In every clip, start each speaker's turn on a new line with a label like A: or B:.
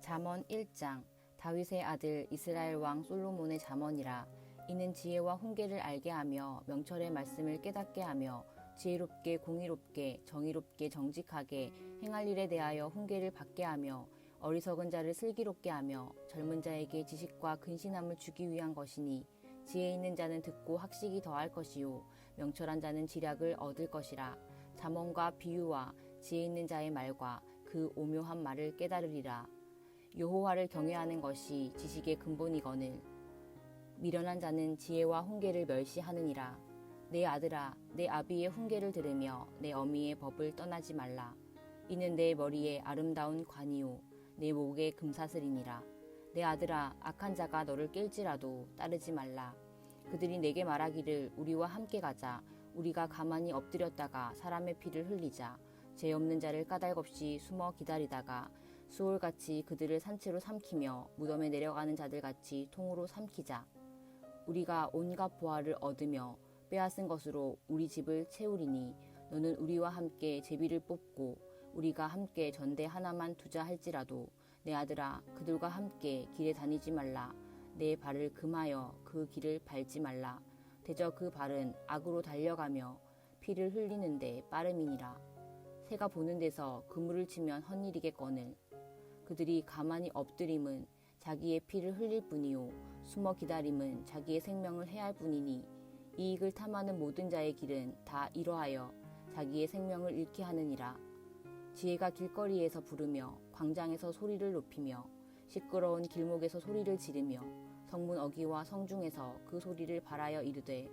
A: 잠언 1장. 다윗의 아들 이스라엘 왕 솔로몬의 잠언이라. 이는 지혜와 훈계를 알게 하며 명철의 말씀을 깨닫게 하며 지혜롭게 공의롭게 정의롭게 정직하게 행할 일에 대하여 훈계를 받게 하며 어리석은 자를 슬기롭게 하며 젊은 자에게 지식과 근신함을 주기 위한 것이니, 지혜 있는 자는 듣고 학식이 더할 것이요 명철한 자는 지략을 얻을 것이라. 잠언과 비유와 지혜 있는 자의 말과 그 오묘한 말을 깨달으리라. 여호와를 경외하는 것이 지식의 근본이거늘 미련한 자는 지혜와 훈계를 멸시하느니라. 내 아들아, 내 아비의 훈계를 들으며 내 어미의 법을 떠나지 말라. 이는 내 머리에 아름다운 관이요 내 목에 금사슬이니라. 내 아들아, 악한 자가 너를 낄지라도 따르지 말라. 그들이 내게 말하기를 우리와 함께 가자. 우리가 가만히 엎드렸다가 사람의 피를 흘리자. 죄 없는 자를 까닭없이 숨어 기다리다가 수올같이 그들을 산채로 삼키며 무덤에 내려가는 자들같이 통으로 삼키자. 우리가 온갖 보화를 얻으며 빼앗은 것으로 우리 집을 채우리니, 너는 우리와 함께 제비를 뽑고 우리가 함께 전대 하나만 두자 할지라도 내 아들아, 그들과 함께 길에 다니지 말라. 내 발을 금하여 그 길을 밟지 말라. 대저 그 발은 악으로 달려가며 피를 흘리는데 빠름이니라. 새가 보는 데서 그물을 치면 헛일이겠거늘 그들이 가만히 엎드림은 자기의 피를 흘릴 뿐이요 숨어 기다림은 자기의 생명을 해할 뿐이니, 이익을 탐하는 모든 자의 길은 다 이러하여 자기의 생명을 잃게 하느니라. 지혜가 길거리에서 부르며 광장에서 소리를 높이며 시끄러운 길목에서 소리를 지르며 성문 어귀와 성중에서 그 소리를 발하여 이르되,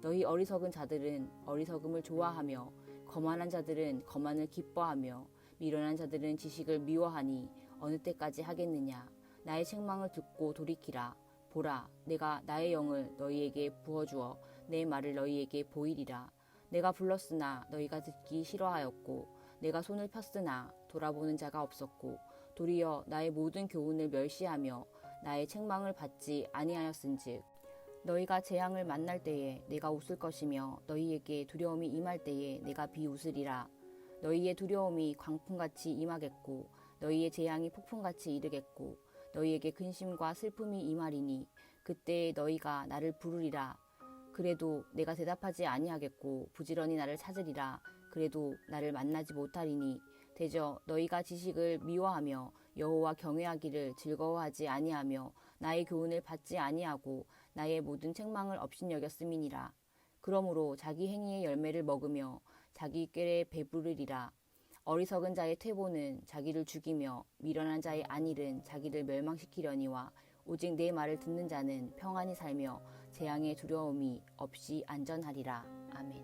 A: 너희 어리석은 자들은 어리석음을 좋아하며 거만한 자들은 거만을 기뻐하며 미련한 자들은 지식을 미워하니 어느 때까지 하겠느냐. 나의 책망을 듣고 돌이키라. 보라, 내가 나의 영을 너희에게 부어주어 내 말을 너희에게 보이리라. 내가 불렀으나 너희가 듣기 싫어하였고 내가 손을 폈으나 돌아보는 자가 없었고, 도리어 나의 모든 교훈을 멸시하며 나의 책망을 받지 아니하였은즉, 너희가 재앙을 만날 때에 내가 웃을 것이며 너희에게 두려움이 임할 때에 내가 비웃으리라. 너희의 두려움이 광풍같이 임하겠고 너희의 재앙이 폭풍같이 이르겠고 너희에게 근심과 슬픔이 임하리니, 그때에 너희가 나를 부르리라. 그래도 내가 대답하지 아니하겠고 부지런히 나를 찾으리라. 그래도 나를 만나지 못하리니, 대저 너희가 지식을 미워하며 여호와 경외하기를 즐거워하지 아니하며 나의 교훈을 받지 아니하고 나의 모든 책망을 업신여겼음이니라. 그러므로 자기 행위의 열매를 먹으며 자기 꾀에 배부르리라. 어리석은 자의 퇴보는 자기를 죽이며 미련한 자의 안일은 자기를 멸망시키려니와, 오직 내 말을 듣는 자는 평안히 살며 재앙의 두려움이 없이 안전하리라. 아멘.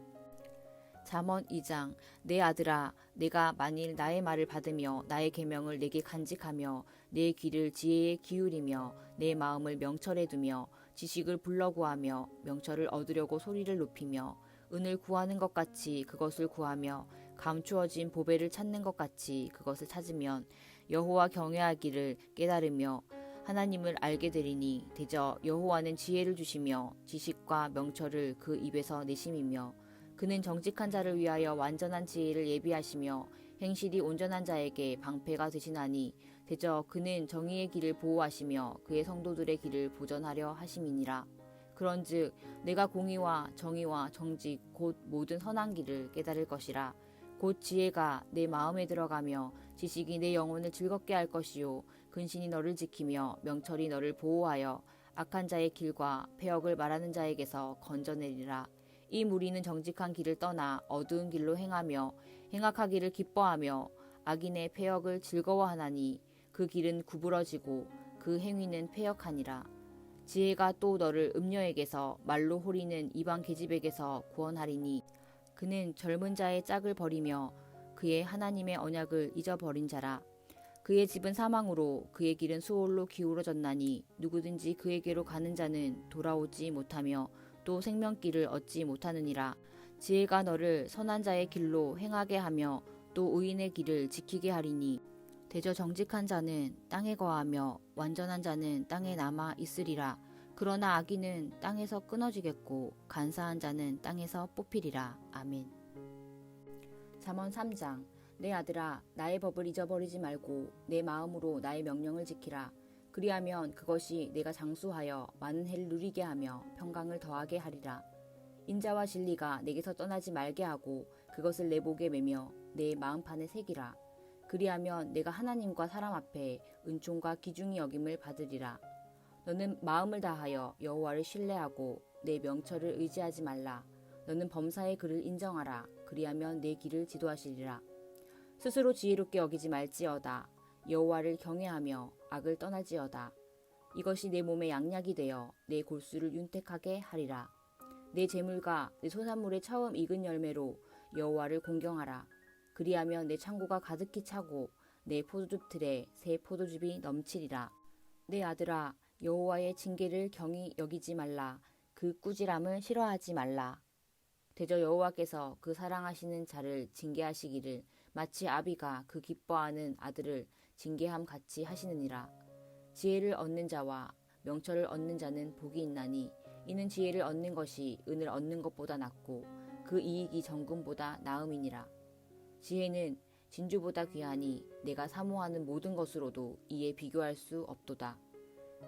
A: 잠언 2장. 내 아들아, 내가 만일 나의 말을 받으며 나의 계명을 내게 간직하며 내 귀를 지혜에 기울이며 내 마음을 명철에 두며 지식을 불러구하며 명철을 얻으려고 소리를 높이며 은을 구하는 것 같이 그것을 구하며 감추어진 보배를 찾는 것 같이 그것을 찾으면 여호와 경외하기를 깨달으며 하나님을 알게 되리니, 대저 여호와는 지혜를 주시며 지식과 명철을 그 입에서 내심이며, 그는 정직한 자를 위하여 완전한 지혜를 예비하시며 행실이 온전한 자에게 방패가 되시나니, 대저 그는 정의의 길을 보호하시며 그의 성도들의 길을 보전하려 하심이니라. 그런즉 내가 공의와 정의와 정직 곧 모든 선한 길을 깨달을 것이라. 곧 지혜가 내 마음에 들어가며 지식이 내 영혼을 즐겁게 할 것이요 근신이 너를 지키며 명철이 너를 보호하여 악한 자의 길과 패역을 말하는 자에게서 건져내리라. 이 무리는 정직한 길을 떠나 어두운 길로 행하며 행악하기를 기뻐하며 악인의 패역을 즐거워하나니, 그 길은 구부러지고 그 행위는 패역하니라. 지혜가 또 너를 음녀에게서 말로 호리는 이방 계집에게서 구원하리니, 그는 젊은 자의 짝을 버리며 그의 하나님의 언약을 잊어버린 자라. 그의 집은 사망으로 그의 길은 수올로 기울어졌나니, 누구든지 그에게로 가는 자는 돌아오지 못하며 또 생명길을 얻지 못하느니라. 지혜가 너를 선한 자의 길로 행하게 하며 또 의인의 길을 지키게 하리니, 대저 정직한 자는 땅에 거하며 완전한 자는 땅에 남아 있으리라. 그러나 악인은 땅에서 끊어지겠고 간사한 자는 땅에서 뽑히리라. 아멘. 잠언 3장. 내 아들아, 나의 법을 잊어버리지 말고 내 마음으로 나의 명령을 지키라. 그리하면 그것이 내가 장수하여 많은 해를 누리게 하며 평강을 더하게 하리라. 인자와 진리가 내게서 떠나지 말게 하고 그것을 내 목에 매며 내 마음판에 새기라. 그리하면 내가 하나님과 사람 앞에 은총과 귀중히 여김을 받으리라. 너는 마음을 다하여 여호와를 신뢰하고 내 명철을 의지하지 말라. 너는 범사의 그를 인정하라. 그리하면 내 길을 지도하시리라. 스스로 지혜롭게 여기지 말지어다. 여호와를 경외하며 악을 떠날지어다. 이것이 내 몸에 양약이 되어 내 골수를 윤택하게 하리라. 내 재물과 내 소산물의 처음 익은 열매로 여호와를 공경하라. 그리하면 내 창고가 가득히 차고 내 포도즙 틀에 새 포도즙이 넘치리라. 내 아들아, 여호와의 징계를 경히 여기지 말라. 그 꾸지람을 싫어하지 말라. 대저 여호와께서 그 사랑하시는 자를 징계하시기를 마치 아비가 그 기뻐하는 아들을 징계함 같이 하시느니라. 지혜를 얻는 자와 명철을 얻는 자는 복이 있나니 이는 지혜를 얻는 것이 은을 얻는 것보다 낫고 그 이익이 정금보다 나음이니라. 지혜는 진주보다 귀하니 내가 사모하는 모든 것으로도 이에 비교할 수 없도다.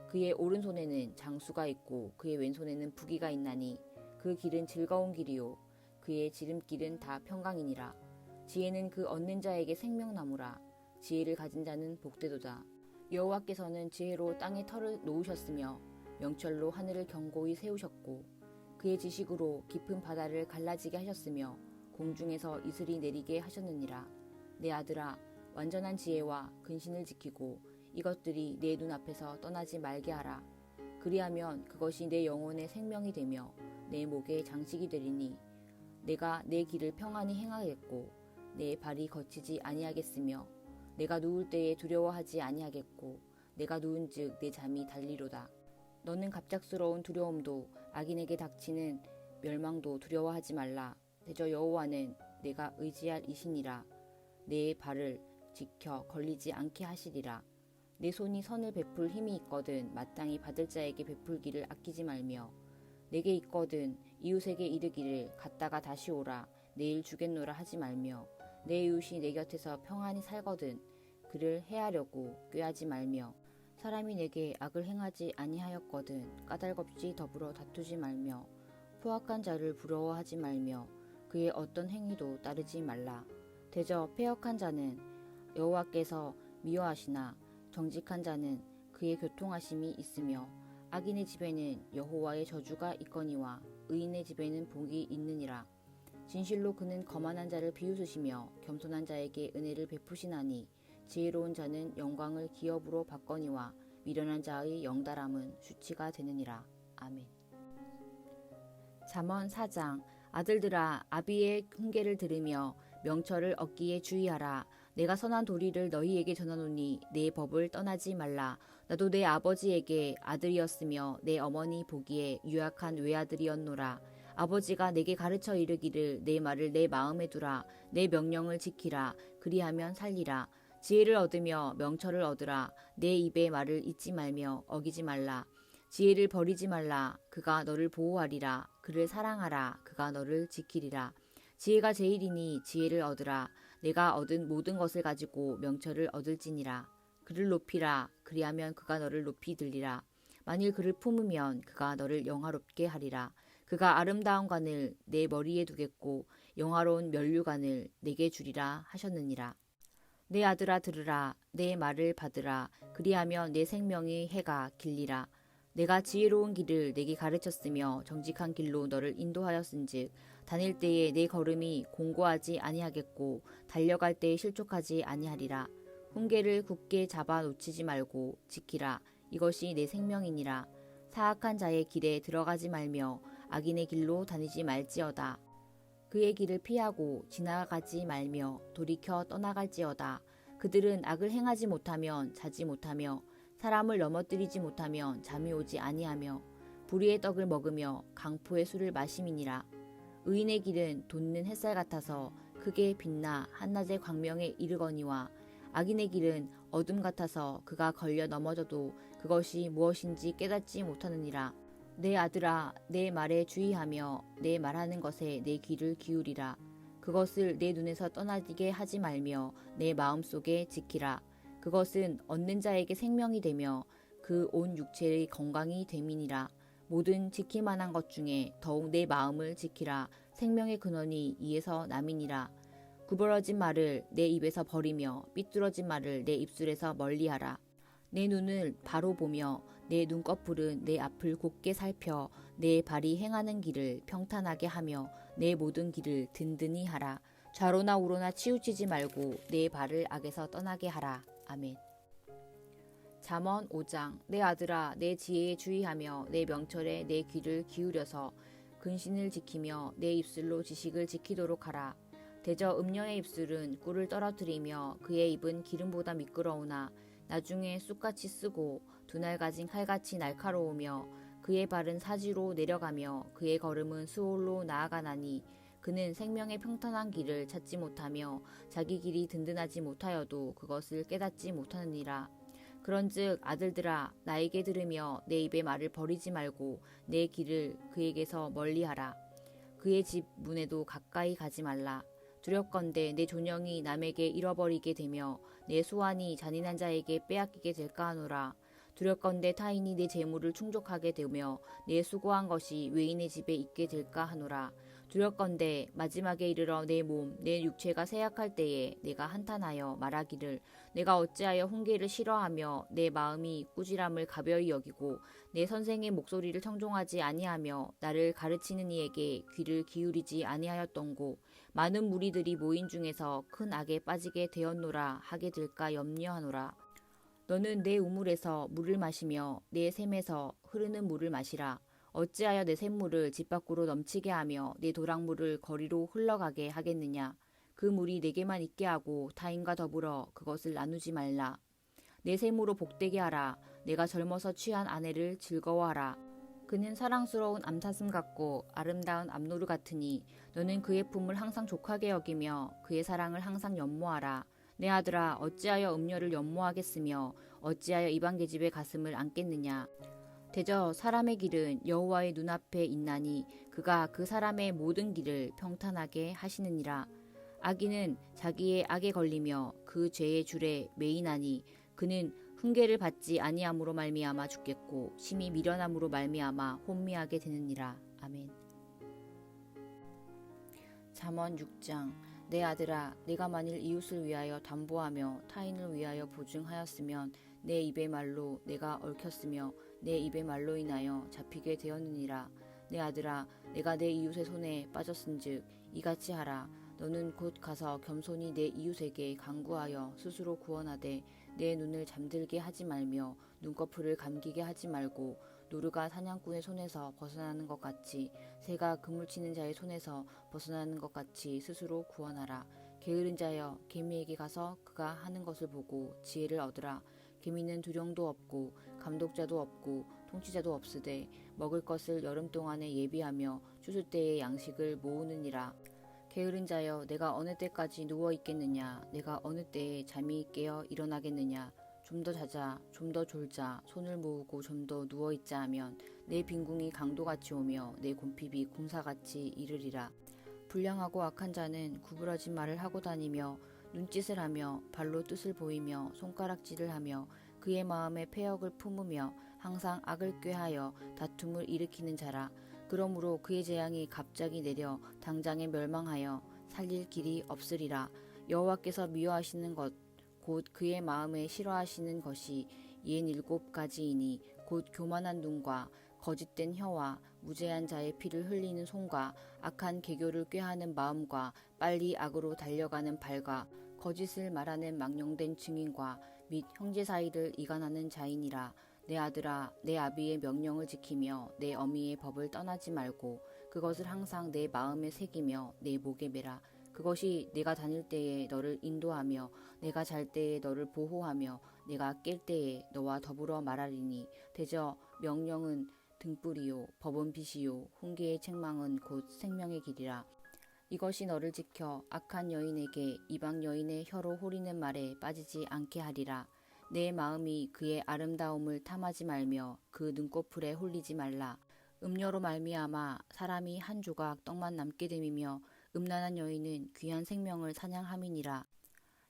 A: 그의 오른손에는 장수가 있고 그의 왼손에는 부귀가 있나니 그 길은 즐거운 길이요 그의 지름길은 다 평강이니라. 지혜는 그 얻는 자에게 생명나무라. 지혜를 가진 자는 복되도다. 여호와께서는 지혜로 땅에 터를 놓으셨으며 명철로 하늘을 견고히 세우셨고 그의 지식으로 깊은 바다를 갈라지게 하셨으며 공중에서 이슬이 내리게 하셨느니라. 내 아들아, 완전한 지혜와 근신을 지키고 이것들이 내 눈앞에서 떠나지 말게 하라. 그리하면 그것이 내 영혼의 생명이 되며 내 목의 장식이 되리니 내가 내 길을 평안히 행하겠고 내 발이 거치지 아니하겠으며 내가 누울 때에 두려워하지 아니하겠고 내가 누운즉 내 잠이 달리로다. 너는 갑작스러운 두려움도 악인에게 닥치는 멸망도 두려워하지 말라. 대저 여호와는 내가 의지할 이신이라. 내 발을 지켜 걸리지 않게 하시리라. 내 손이 선을 베풀 힘이 있거든 마땅히 받을 자에게 베풀기를 아끼지 말며 내게 있거든 이웃에게 이르기를 갔다가 다시 오라 내일 주겠노라 하지 말며 내 이웃이 내 곁에서 평안히 살거든 그를 해하려고 꾀하지 말며 사람이 내게 악을 행하지 아니하였거든 까닭없이 더불어 다투지 말며 포악한 자를 부러워하지 말며 그의 어떤 행위도 따르지 말라. 대저 패역한 자는 여호와께서 미워하시나 정직한 자는 그의 교통하심이 있으며 악인의 집에는 여호와의 저주가 있거니와 의인의 집에는 복이 있느니라. 진실로 그는 거만한 자를 비웃으시며 겸손한 자에게 은혜를 베푸시나니 지혜로운 자는 영광을 기업으로 받거니와 미련한 자의 영달함은 수치가 되느니라. 아멘. 잠언 4장. 아들들아, 아비의 훈계를 들으며 명철을 얻기에 주의하라. 내가 선한 도리를 너희에게 전하노니 내 법을 떠나지 말라. 나도 내 아버지에게 아들이었으며 내 어머니 보기에 유약한 외아들이었노라. 아버지가 내게 가르쳐 이르기를 내 말을 내 마음에 두라. 내 명령을 지키라. 그리하면 살리라. 지혜를 얻으며 명철을 얻으라. 내 입의 말을 잊지 말며 어기지 말라. 지혜를 버리지 말라. 그가 너를 보호하리라. 그를 사랑하라. 그가 너를 지키리라. 지혜가 제일이니 지혜를 얻으라. 내가 얻은 모든 것을 가지고 명철을 얻을지니라. 그를 높이라. 그리하면 그가 너를 높이 들리라. 만일 그를 품으면 그가 너를 영화롭게 하리라. 그가 아름다운 관을 내 머리에 두겠고 영화로운 면류관을 내게 주리라 하셨느니라. 내 아들아 들으라. 내 말을 받으라. 그리하면 내 생명의 해가 길리라. 내가 지혜로운 길을 내게 가르쳤으며 정직한 길로 너를 인도하였은즉 다닐 때에 내 걸음이 공고하지 아니하겠고 달려갈 때에 실족하지 아니하리라. 훈계를 굳게 잡아 놓치지 말고 지키라. 이것이 내 생명이니라. 사악한 자의 길에 들어가지 말며 악인의 길로 다니지 말지어다. 그의 길을 피하고 지나가지 말며 돌이켜 떠나갈지어다. 그들은 악을 행하지 못하면 자지 못하며 사람을 넘어뜨리지 못하면 잠이 오지 아니하며 불의의 떡을 먹으며 강포의 술을 마심이니라. 의인의 길은 돋는 햇살 같아서 크게 빛나 한낮의 광명에 이르거니와 악인의 길은 어둠 같아서 그가 걸려 넘어져도 그것이 무엇인지 깨닫지 못하느니라. 내 아들아, 내 말에 주의하며 내 말하는 것에 내 귀를 기울이라. 그것을 내 눈에서 떠나게 하지 말며 내 마음속에 지키라. 그것은 얻는 자에게 생명이 되며 그 온 육체의 건강이 됨이니라. 모든 지킬 만한 것 중에 더욱 내 마음을 지키라. 생명의 근원이 이에서 남이니라. 구부러진 말을 내 입에서 버리며 삐뚤어진 말을 내 입술에서 멀리하라. 내 눈을 바로 보며 내 눈꺼풀은 내 앞을 곧게 살펴 내 발이 행하는 길을 평탄하게 하며 내 모든 길을 든든히 하라. 좌로나 우로나 치우치지 말고 내 발을 악에서 떠나게 하라. 아멘. 잠언 5장. 내 아들아, 내 지혜에 주의하며 내 명철에 내 귀를 기울여서 근신을 지키며 내 입술로 지식을 지키도록 하라. 대저 음녀의 입술은 꿀을 떨어뜨리며 그의 입은 기름보다 미끄러우나 나중에 쑥같이 쓰고 두 날 가진 칼같이 날카로우며 그의 발은 사지로 내려가며 그의 걸음은 수올로 나아가나니 그는 생명의 평탄한 길을 찾지 못하며 자기 길이 든든하지 못하여도 그것을 깨닫지 못하느니라. 그런즉 아들들아, 나에게 들으며 내 입의 말을 버리지 말고 내 길을 그에게서 멀리하라. 그의 집 문에도 가까이 가지 말라. 두렵건대 내 존영이 남에게 잃어버리게 되며 내 수완이 잔인한 자에게 빼앗기게 될까 하노라. 두렵건대 타인이 내 재물을 충족하게 되며 내 수고한 것이 외인의 집에 있게 될까 하노라. 두렵건대 마지막에 이르러 내 몸, 내 육체가 쇠약할 때에 내가 한탄하여 말하기를 내가 어찌하여 훈계를 싫어하며 내 마음이 꾸지람을 가벼이 여기고 내 선생의 목소리를 청종하지 아니하며 나를 가르치는 이에게 귀를 기울이지 아니하였던고 많은 무리들이 모인 중에서 큰 악에 빠지게 되었노라 하게 될까 염려하노라. 너는 내 우물에서 물을 마시며 내 샘에서 흐르는 물을 마시라. 어찌하여 내 샘물을 집 밖으로 넘치게 하며 내 도랑물을 거리로 흘러가게 하겠느냐. 그 물이 내게만 있게 하고 타인과 더불어 그것을 나누지 말라. 내 샘으로 복되게 하라. 내가 젊어서 취한 아내를 즐거워하라. 그는 사랑스러운 암사슴 같고 아름다운 암노루 같으니 너는 그의 품을 항상 족하게 여기며 그의 사랑을 항상 연모하라. 내 아들아, 어찌하여 음녀를 연모하겠으며 어찌하여 이방 계집의 가슴을 안겠느냐. 대저 사람의 길은 여호와의 눈앞에 있나니 그가 그 사람의 모든 길을 평탄하게 하시느니라. 악인은 자기의 악에 걸리며 그 죄의 줄에 매이나니 그는 훈계를 받지 아니함으로 말미암아 죽겠고 심히 미련함으로 말미암아 혼미하게 되느니라. 아멘. 잠언 6장. 내 아들아, 내가 만일 이웃을 위하여 담보하며 타인을 위하여 보증하였으면 내 입의 말로 내가 얽혔으며 내 입의 말로 인하여 잡히게 되었느니라. 내 아들아, 내가 내 이웃의 손에 빠졌은즉 이같이 하라. 너는 곧 가서 겸손히 내 이웃에게 간구하여 스스로 구원하되 내 눈을 잠들게 하지 말며 눈꺼풀을 감기게 하지 말고 노루가 사냥꾼의 손에서 벗어나는 것 같이 새가 그물치는 자의 손에서 벗어나는 것 같이 스스로 구원하라. 게으른 자여, 개미에게 가서 그가 하는 것을 보고 지혜를 얻으라. 개미는 두령도 없고 감독자도 없고 통치자도 없으되 먹을 것을 여름 동안에 예비하며 추수 때에 양식을 모으느니라. 게으른 자여, 내가 어느 때까지 누워 있겠느냐. 내가 어느 때에 잠이 깨어 일어나겠느냐. 좀 더 자자, 좀 더 졸자, 손을 모으고 좀 더 누워 있자 하면 내 빈궁이 강도같이 오며 내 곰핍이 궁사같이 이르리라. 불량하고 악한 자는 구부러진 말을 하고 다니며 눈짓을 하며 발로 뜻을 보이며 손가락질을 하며 그의 마음에 패역을 품으며 항상 악을 꾀하여 다툼을 일으키는 자라. 그러므로 그의 재앙이 갑자기 내려 당장에 멸망하여 살릴 길이 없으리라. 여호와께서 미워하시는 것 곧 그의 마음에 싫어하시는 것이 67가지이니 곧 교만한 눈과 거짓된 혀와 무죄한 자의 피를 흘리는 손과 악한 계교를 꾀하는 마음과 빨리 악으로 달려가는 발과 거짓을 말하는 망령된 증인과 및 형제 사이를 이간하는 자이니라. 내 아들아, 내 아비의 명령을 지키며 내 어미의 법을 떠나지 말고 그것을 항상 내 마음에 새기며 내 목에 매라. 그것이 내가 다닐 때에 너를 인도하며 내가 잘 때에 너를 보호하며 내가 깰 때에 너와 더불어 말하리니 대저 명령은 등불이요 법은 빛이요 훈계의 책망은 곧 생명의 길이라. 이것이 너를 지켜 악한 여인에게 이방 여인의 혀로 호리는 말에 빠지지 않게 하리라. 내 마음이 그의 아름다움을 탐하지 말며 그 눈꺼풀에 홀리지 말라. 음료로 말미암아 사람이 한 조각 떡만 남게 됨이며 음란한 여인은 귀한 생명을 사냥함이니라.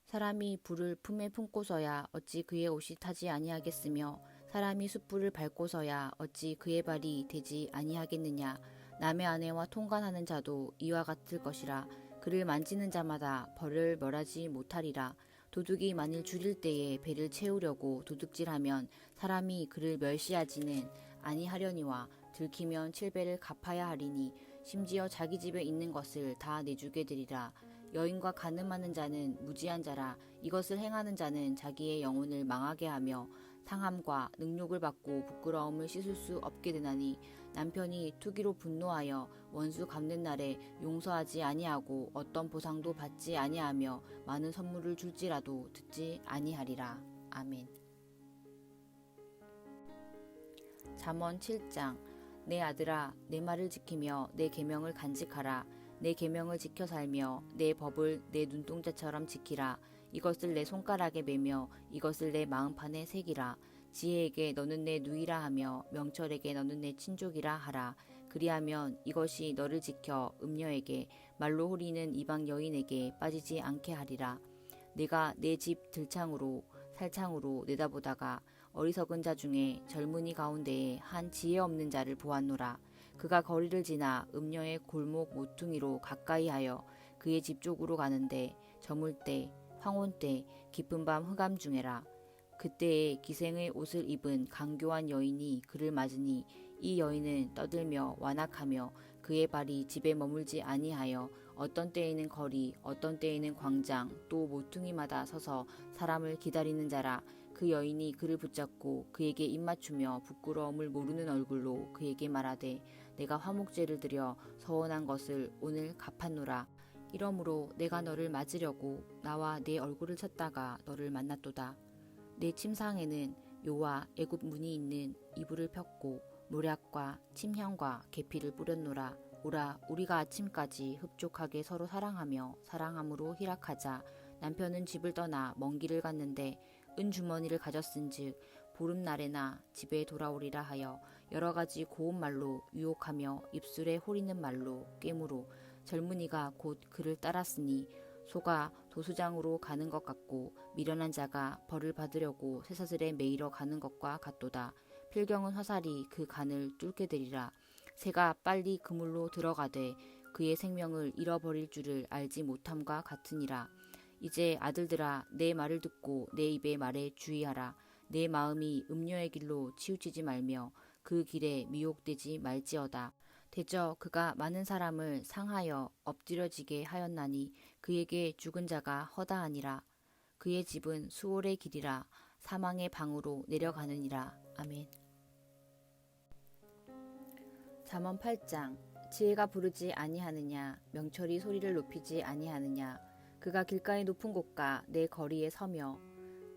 A: 사람이 불을 품에 품고서야 어찌 그의 옷이 타지 아니하겠으며 사람이 숯불을 밟고서야 어찌 그의 발이 되지 아니하겠느냐. 남의 아내와 통관하는 자도 이와 같을 것이라. 그를 만지는 자마다 벌을 멸하지 못하리라. 도둑이 만일 줄일 때에 배를 채우려고 도둑질하면 사람이 그를 멸시하지는 아니하려니와 들키면 7배를 갚아야 하리니 심지어 자기 집에 있는 것을 다 내주게 되리라. 여인과 간음하는 자는 무지한 자라. 이것을 행하는 자는 자기의 영혼을 망하게 하며 상함과 능욕을 받고 부끄러움을 씻을 수 없게 되나니 남편이 투기로 분노하여 원수 갚는 날에 용서하지 아니하고 어떤 보상도 받지 아니하며 많은 선물을 줄지라도 듣지 아니하리라. 아멘. 잠언 7장. 내 아들아, 내 말을 지키며 내 계명을 간직하라. 내 계명을 지켜 살며 내 법을 내 눈동자처럼 지키라. 이것을 내 손가락에 매며 이것을 내 마음판에 새기라. 지혜에게 너는 내 누이라 하며 명철에게 너는 내 친족이라 하라. 그리하면 이것이 너를 지켜 음녀에게 말로 호리는 이방 여인에게 빠지지 않게 하리라. 내가 내 집 들창으로 살창으로 내다보다가 어리석은 자 중에 젊은이 가운데에 한 지혜 없는 자를 보았노라. 그가 거리를 지나 음녀의 골목 모퉁이로 가까이 하여 그의 집 쪽으로 가는데 저물 때 황혼 때 깊은 밤 흑암 중에라. 그때에 기생의 옷을 입은 강교한 여인이 그를 맞으니 이 여인은 떠들며 완악하며 그의 발이 집에 머물지 아니하여 어떤 때에는 거리 어떤 때에는 광장 또 모퉁이마다 서서 사람을 기다리는 자라. 그 여인이 그를 붙잡고 그에게 입맞추며 부끄러움을 모르는 얼굴로 그에게 말하되 내가 화목제를 드려 서원한 것을 오늘 갚았노라. 이러므로 내가 너를 맞으려고 나와 네 얼굴을 찾다가 너를 만났도다. 내 침상에는 묘와 애굽 문이 있는 이불을 폈고 모략과 침향과 계피를 뿌렸노라. 오라, 우리가 아침까지 흡족하게 서로 사랑하며 사랑함으로 희락하자. 남편은 집을 떠나 먼 길을 갔는데 은주머니를 가졌은즉 보름날에나 집에 돌아오리라 하여 여러 가지 고운 말로 유혹하며 입술에 호리는 말로 꾀무로 젊은이가 곧 그를 따랐으니 소가 도수장으로 가는 것 같고 미련한 자가 벌을 받으려고 쇠사슬에 매이러 가는 것과 같도다. 필경은 화살이 그 간을 뚫게 되리라. 새가 빨리 그물로 들어가되 그의 생명을 잃어버릴 줄을 알지 못함과 같으니라. 이제 아들들아, 내 말을 듣고 내 입의 말에 주의하라. 내 마음이 음녀의 길로 치우치지 말며 그 길에 미혹되지 말지어다. 대저 그가 많은 사람을 상하여 엎드려지게 하였나니 그에게 죽은 자가 허다하니라. 그의 집은 수월의 길이라 사망의 방으로 내려가느니라. 아멘. 잠언 8장. 지혜가 부르지 아니하느냐, 명철이 소리를 높이지 아니하느냐. 그가 길가의 높은 곳과 내 거리에 서며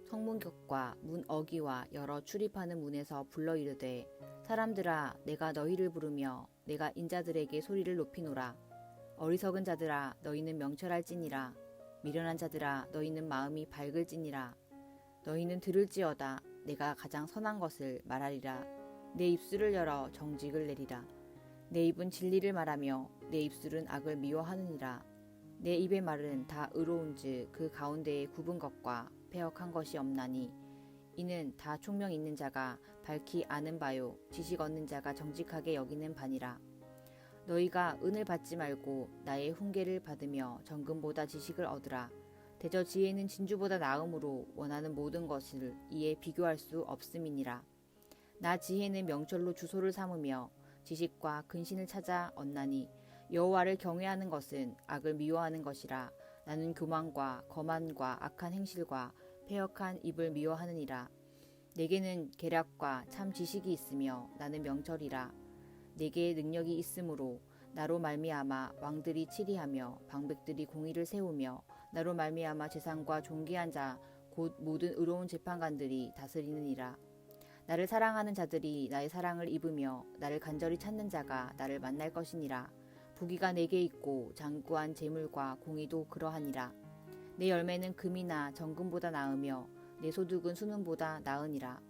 A: 성문격과 문 어기와 여러 출입하는 문에서 불러 이르되 사람들아, 내가 너희를 부르며 내가 인자들에게 소리를 높이노라. 어리석은 자들아, 너희는 명철할지니라. 미련한 자들아, 너희는 마음이 밝을지니라. 너희는 들을지어다. 내가 가장 선한 것을 말하리라. 내 입술을 열어 정직을 내리라. 내 입은 진리를 말하며 내 입술은 악을 미워하느니라. 내 입의 말은 다 의로운즉 그 가운데에 굽은 것과 패역한 것이 없나니 이는 다 총명 있는 자가 밝히 아는 바요 지식 얻는 자가 정직하게 여기는 바니라. 너희가 은을 받지 말고 나의 훈계를 받으며 정금보다 지식을 얻으라. 대저 지혜는 진주보다 나음으로 원하는 모든 것을 이에 비교할 수 없음이니라. 나 지혜는 명철로 주소를 삼으며 지식과 근신을 찾아 얻나니 여호와를 경외하는 것은 악을 미워하는 것이라. 나는 교만과 거만과 악한 행실과 패역한 입을 미워하느니라. 내게는 계략과 참 지식이 있으며 나는 명철이라. 내게 능력이 있으므로 나로 말미암아 왕들이 치리하며 방백들이 공의를 세우며 나로 말미암아 재상과 존귀한 자 곧 모든 의로운 재판관들이 다스리느니라. 나를 사랑하는 자들이 나의 사랑을 입으며 나를 간절히 찾는 자가 나를 만날 것이니라. 부귀가 내게 있고 장구한 재물과 공의도 그러하니라. 내 열매는 금이나 정금보다 나으며 내 소득은 수능보다 나으니라.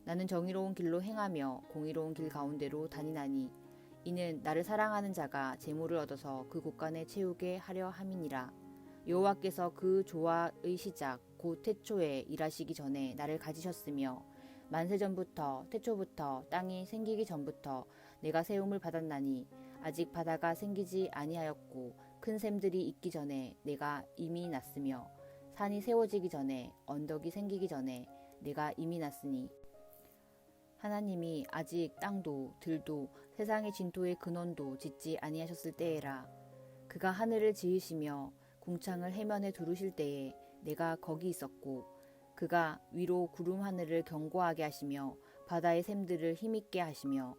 A: 나는 정의로운 길로 행하며 공의로운 길 가운데로 다니나니 이는 나를 사랑하는 자가 재물을 얻어서 그 곳간에 채우게 하려 함이니라. 여호와께서 그 조화의 시작 곧 태초에 일하시기 전에 나를 가지셨으며 만세 전부터 태초부터 땅이 생기기 전부터 내가 세움을 받았나니 아직 바다가 생기지 아니하였고 큰 샘들이 있기 전에 내가 이미 났으며 산이 세워지기 전에 언덕이 생기기 전에 내가 이미 났으니 하나님이 아직 땅도 들도 세상의 진토의 근원도 짓지 아니하셨을 때에라. 그가 하늘을 지으시며 궁창을 해면에 두르실 때에 내가 거기 있었고 그가 위로 구름 하늘을 견고하게 하시며 바다의 샘들을 힘있게 하시며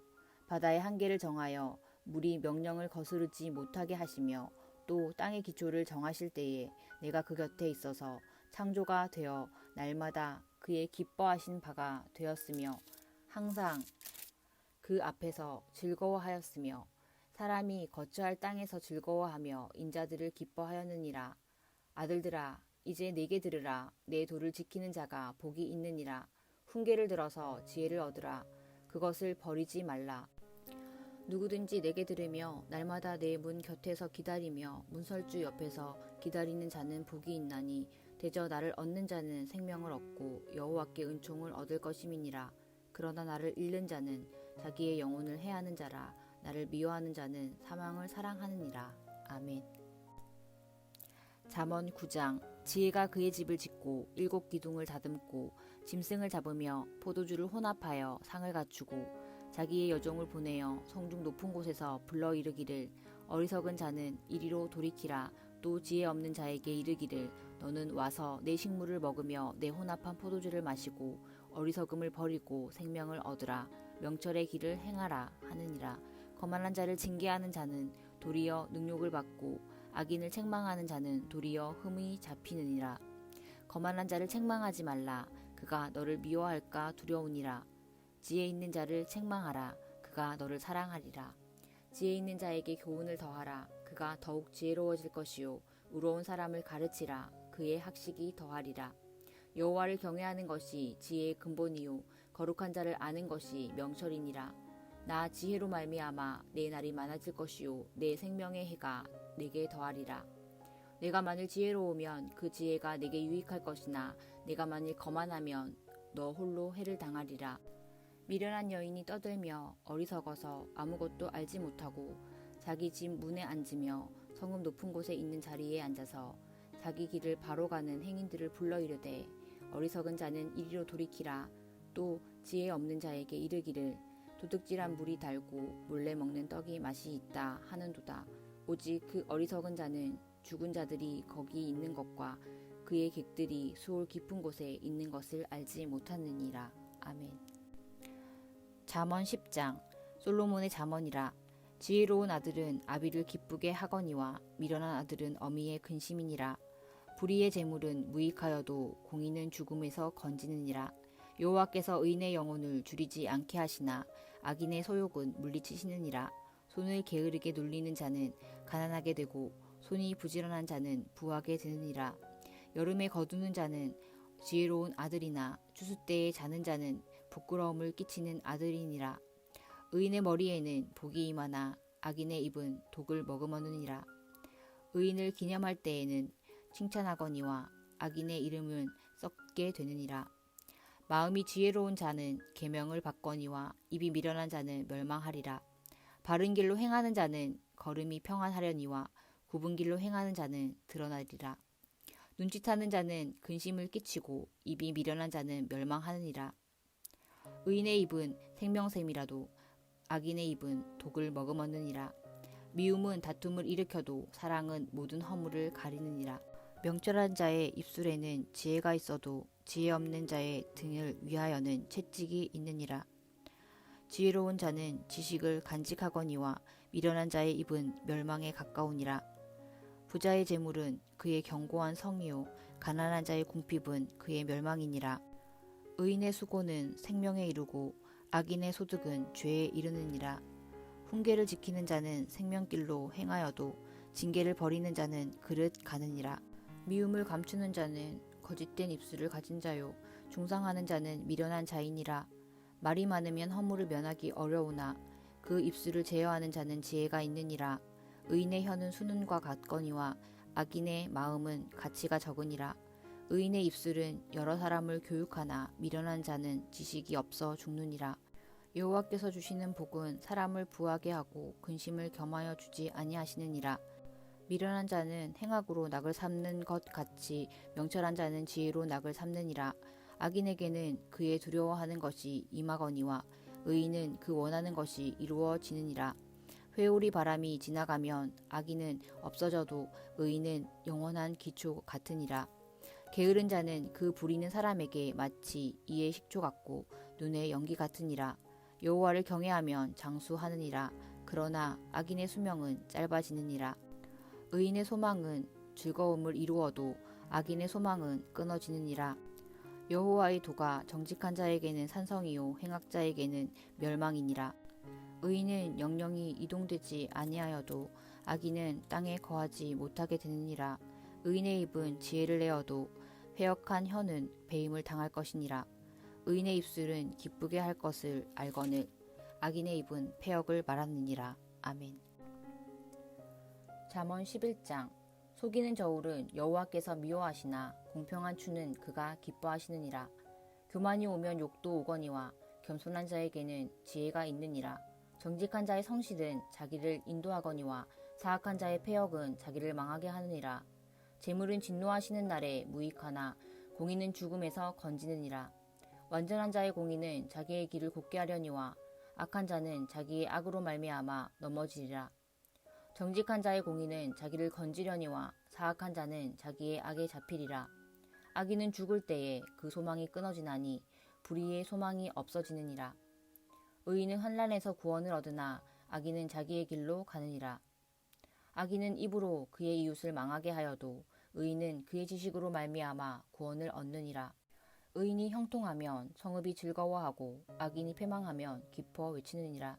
A: 바다의 한계를 정하여 물이 명령을 거스르지 못하게 하시며 또 땅의 기초를 정하실 때에 내가 그 곁에 있어서 창조가 되어 날마다 그의 기뻐하신 바가 되었으며 항상 그 앞에서 즐거워하였으며 사람이 거처할 땅에서 즐거워하며 인자들을 기뻐하였느니라. 아들들아 이제 내게 들으라. 내 도를 지키는 자가 복이 있느니라. 훈계를 들어서 지혜를 얻으라. 그것을 버리지 말라. 누구든지 내게 들으며 날마다 내 문 곁에서 기다리며 문설주 옆에서 기다리는 자는 복이 있나니 대저 나를 얻는 자는 생명을 얻고 여호와께 은총을 얻을 것임이니라. 그러나 나를 잃는 자는 자기의 영혼을 해하는 자라. 나를 미워하는 자는 사망을 사랑하느니라. 아멘. 잠언 9장. 지혜가 그의 집을 짓고 7 기둥을 다듬고 짐승을 잡으며 포도주를 혼합하여 상을 갖추고 자기의 여종을 보내어 성중 높은 곳에서 불러 이르기를 어리석은 자는 이리로 돌이키라. 또 지혜 없는 자에게 이르기를 너는 와서 내 식물을 먹으며 내 혼합한 포도주를 마시고 어리석음을 버리고 생명을 얻으라. 명철의 길을 행하라 하느니라. 거만한 자를 징계하는 자는 도리어 능욕을 받고 악인을 책망하는 자는 도리어 흠이 잡히느니라. 거만한 자를 책망하지 말라. 그가 너를 미워할까 두려우니라. 지혜 있는 자를 책망하라. 그가 너를 사랑하리라. 지혜 있는 자에게 교훈을 더하라. 그가 더욱 지혜로워질 것이요 의로운 사람을 가르치라. 그의 학식이 더하리라. 여호와를 경외하는 것이 지혜의 근본이요 거룩한 자를 아는 것이 명철이니라. 나 지혜로 말미암아 내 날이 많아질 것이요 내 생명의 해가 내게 더하리라. 내가 만일 지혜로우면 그 지혜가 내게 유익할 것이나 내가 만일 거만하면 너 홀로 해를 당하리라. 미련한 여인이 떠들며 어리석어서 아무것도 알지 못하고 자기 집 문에 앉으며 성읍 높은 곳에 있는 자리에 앉아서 자기 길을 바로 가는 행인들을 불러 이르되 어리석은 자는 이리로 돌이키라. 또 지혜 없는 자에게 이르기를 도둑질한 물이 달고 몰래 먹는 떡이 맛이 있다 하는도다. 오직 그 어리석은 자는 죽은 자들이 거기 있는 것과 그의 객들이 수올 깊은 곳에 있는 것을 알지 못하느니라. 아멘. 잠언 10장. 솔로몬의 잠언이라. 지혜로운 아들은 아비를 기쁘게 하거니와 미련한 아들은 어미의 근심이니라. 불의의 재물은 무익하여도 공의는 죽음에서 건지느니라. 여호와께서 의인의 영혼을 줄이지 않게 하시나 악인의 소욕은 물리치시느니라. 손을 게으르게 눌리는 자는 가난하게 되고 손이 부지런한 자는 부하게 되느니라. 여름에 거두는 자는 지혜로운 아들이나 추수 때에 자는 자는 부끄러움을 끼치는 아들이니라. 의인의 머리에는 복이 임하나 악인의 입은 독을 머금었느니라. 의인을 기념할 때에는 칭찬하거니와 악인의 이름은 썩게 되느니라. 마음이 지혜로운 자는 계명을 받거니와 입이 미련한 자는 멸망하리라. 바른 길로 행하는 자는 걸음이 평안하려니와 굽은 길로 행하는 자는 드러나리라. 눈짓하는 자는 근심을 끼치고 입이 미련한 자는 멸망하느니라. 의인의 입은 생명샘이라도 악인의 입은 독을 머금었느니라. 미움은 다툼을 일으켜도 사랑은 모든 허물을 가리느니라. 명철한 자의 입술에는 지혜가 있어도 지혜 없는 자의 등을 위하여는 채찍이 있느니라. 지혜로운 자는 지식을 간직하거니와 미련한 자의 입은 멸망에 가까우니라. 부자의 재물은 그의 견고한 성이요 가난한 자의 궁핍은 그의 멸망이니라. 의인의 수고는 생명에 이르고 악인의 소득은 죄에 이르느니라. 훈계를 지키는 자는 생명길로 행하여도 징계를 버리는 자는 그릇 가느니라. 미움을 감추는 자는 거짓된 입술을 가진 자요 중상하는 자는 미련한 자이니라. 말이 많으면 허물을 면하기 어려우나 그 입술을 제어하는 자는 지혜가 있느니라. 의인의 혀는 수는과 같거니와 악인의 마음은 가치가 적으니라. 의인의 입술은 여러 사람을 교육하나 미련한 자는 지식이 없어 죽느니라. 여호와께서 주시는 복은 사람을 부하게 하고 근심을 겸하여 주지 아니하시느니라. 미련한 자는 행악으로 낙을 삼는 것 같이 명철한 자는 지혜로 낙을 삼느니라. 악인에게는 그의 두려워하는 것이 임하거니와 의인은 그 원하는 것이 이루어지느니라. 회오리 바람이 지나가면 악인은 없어져도 의인은 영원한 기초 같으니라. 게으른 자는 그 부리는 사람에게 마치 이의 식초 같고 눈의 연기 같으니라. 여호와를 경외하면 장수하느니라. 그러나 악인의 수명은 짧아지느니라. 의인의 소망은 즐거움을 이루어도 악인의 소망은 끊어지느니라. 여호와의 도가 정직한 자에게는 산성이요 행악자에게는 멸망이니라. 의인은 영영이 이동되지 아니하여도 악인은 땅에 거하지 못하게 되느니라. 의인의 입은 지혜를 내어도 회역한 혀는 배임을 당할 것이니라. 의인의 입술은 기쁘게 할 것을 알거늘 악인의 입은 패역을 말하느니라. 아멘. 잠언 11장. 속이는 저울은 여호와께서 미워하시나 공평한 추는 그가 기뻐하시느니라. 교만이 오면 욕도 오거니와 겸손한 자에게는 지혜가 있느니라. 정직한 자의 성실은 자기를 인도하거니와 사악한 자의 패역은 자기를 망하게 하느니라. 재물은 진노하시는 날에 무익하나 공의는 죽음에서 건지느니라. 완전한 자의 공의는 자기의 길을 곱게 하려니와 악한 자는 자기의 악으로 말미암아 넘어지리라. 정직한 자의 공의는 자기를 건지려니와 사악한 자는 자기의 악에 잡히리라. 악인은 죽을 때에 그 소망이 끊어지나니 불의의 소망이 없어지느니라. 의인은 환난에서 구원을 얻으나 악인은 자기의 길로 가느니라. 악인은 입으로 그의 이웃을 망하게 하여도 의인은 그의 지식으로 말미암아 구원을 얻느니라. 의인이 형통하면 성읍이 즐거워하고 악인이 패망하면 기뻐 외치느니라.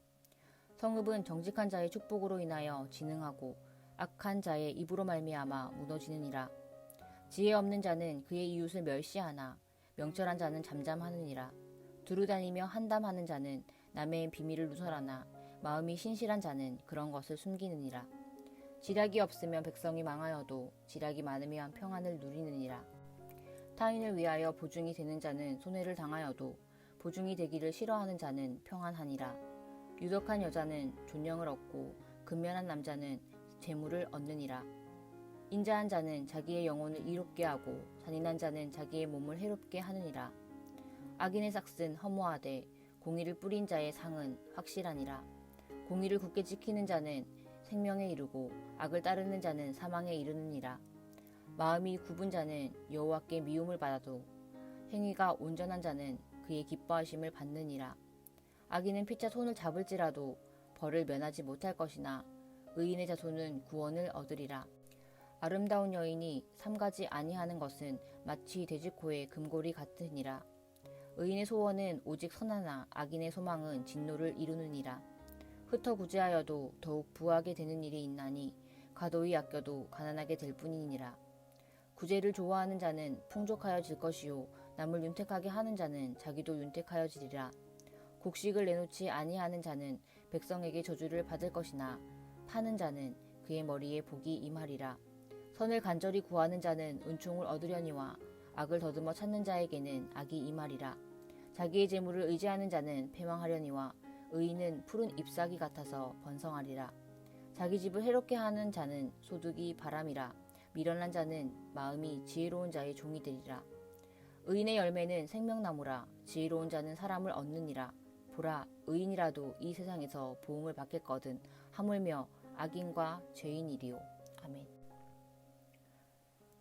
A: 성읍은 정직한 자의 축복으로 인하여 진흥하고 악한 자의 입으로 말미암아 무너지느니라. 지혜 없는 자는 그의 이웃을 멸시하나 명철한 자는 잠잠하느니라. 두루다니며 한담하는 자는 남의 비밀을 누설하나 마음이 신실한 자는 그런 것을 숨기느니라. 지략이 없으면 백성이 망하여도 지략이 많으면 평안을 누리느니라. 타인을 위하여 보증이 되는 자는 손해를 당하여도 보증이 되기를 싫어하는 자는 평안하니라. 유덕한 여자는 존령을 얻고 근면한 남자는 재물을 얻느니라. 인자한 자는 자기의 영혼을 이롭게 하고 잔인한 자는 자기의 몸을 해롭게 하느니라. 악인의 삭은 허무하되 공의를 뿌린 자의 상은 확실하니라. 공의를 굳게 지키는 자는 생명에 이르고 악을 따르는 자는 사망에 이르느니라. 마음이 굽은 자는 여호와께 미움을 받아도 행위가 온전한 자는 그의 기뻐하심을 받느니라. 악인은 피차 손을 잡을지라도 벌을 면하지 못할 것이나 의인의 자손은 구원을 얻으리라. 아름다운 여인이 삼가지 아니하는 것은 마치 돼지코의 금고리 같으니라. 의인의 소원은 오직 선하나 악인의 소망은 진노를 이루느니라. 흩어 구제하여도 더욱 부하게 되는 일이 있나니 가도히 아껴도 가난하게 될 뿐이니라. 구제를 좋아하는 자는 풍족하여질 것이요 남을 윤택하게 하는 자는 자기도 윤택하여지리라. 곡식을 내놓지 아니하는 자는 백성에게 저주를 받을 것이나 파는 자는 그의 머리에 복이 임하리라. 선을 간절히 구하는 자는 은총을 얻으려니와 악을 더듬어 찾는 자에게는 악이 임하리라. 자기의 재물을 의지하는 자는 패망하려니와 의인은 푸른 잎사귀 같아서 번성하리라. 자기 집을 해롭게 하는 자는 소득이 바람이라. 미련한 자는 마음이 지혜로운 자의 종이 되리라. 의인의 열매는 생명나무라. 지혜로운 자는 사람을 얻느니라. 보라, 의인이라도 이 세상에서 보응을 받겠거든 하물며 악인과 죄인이리요. 아멘.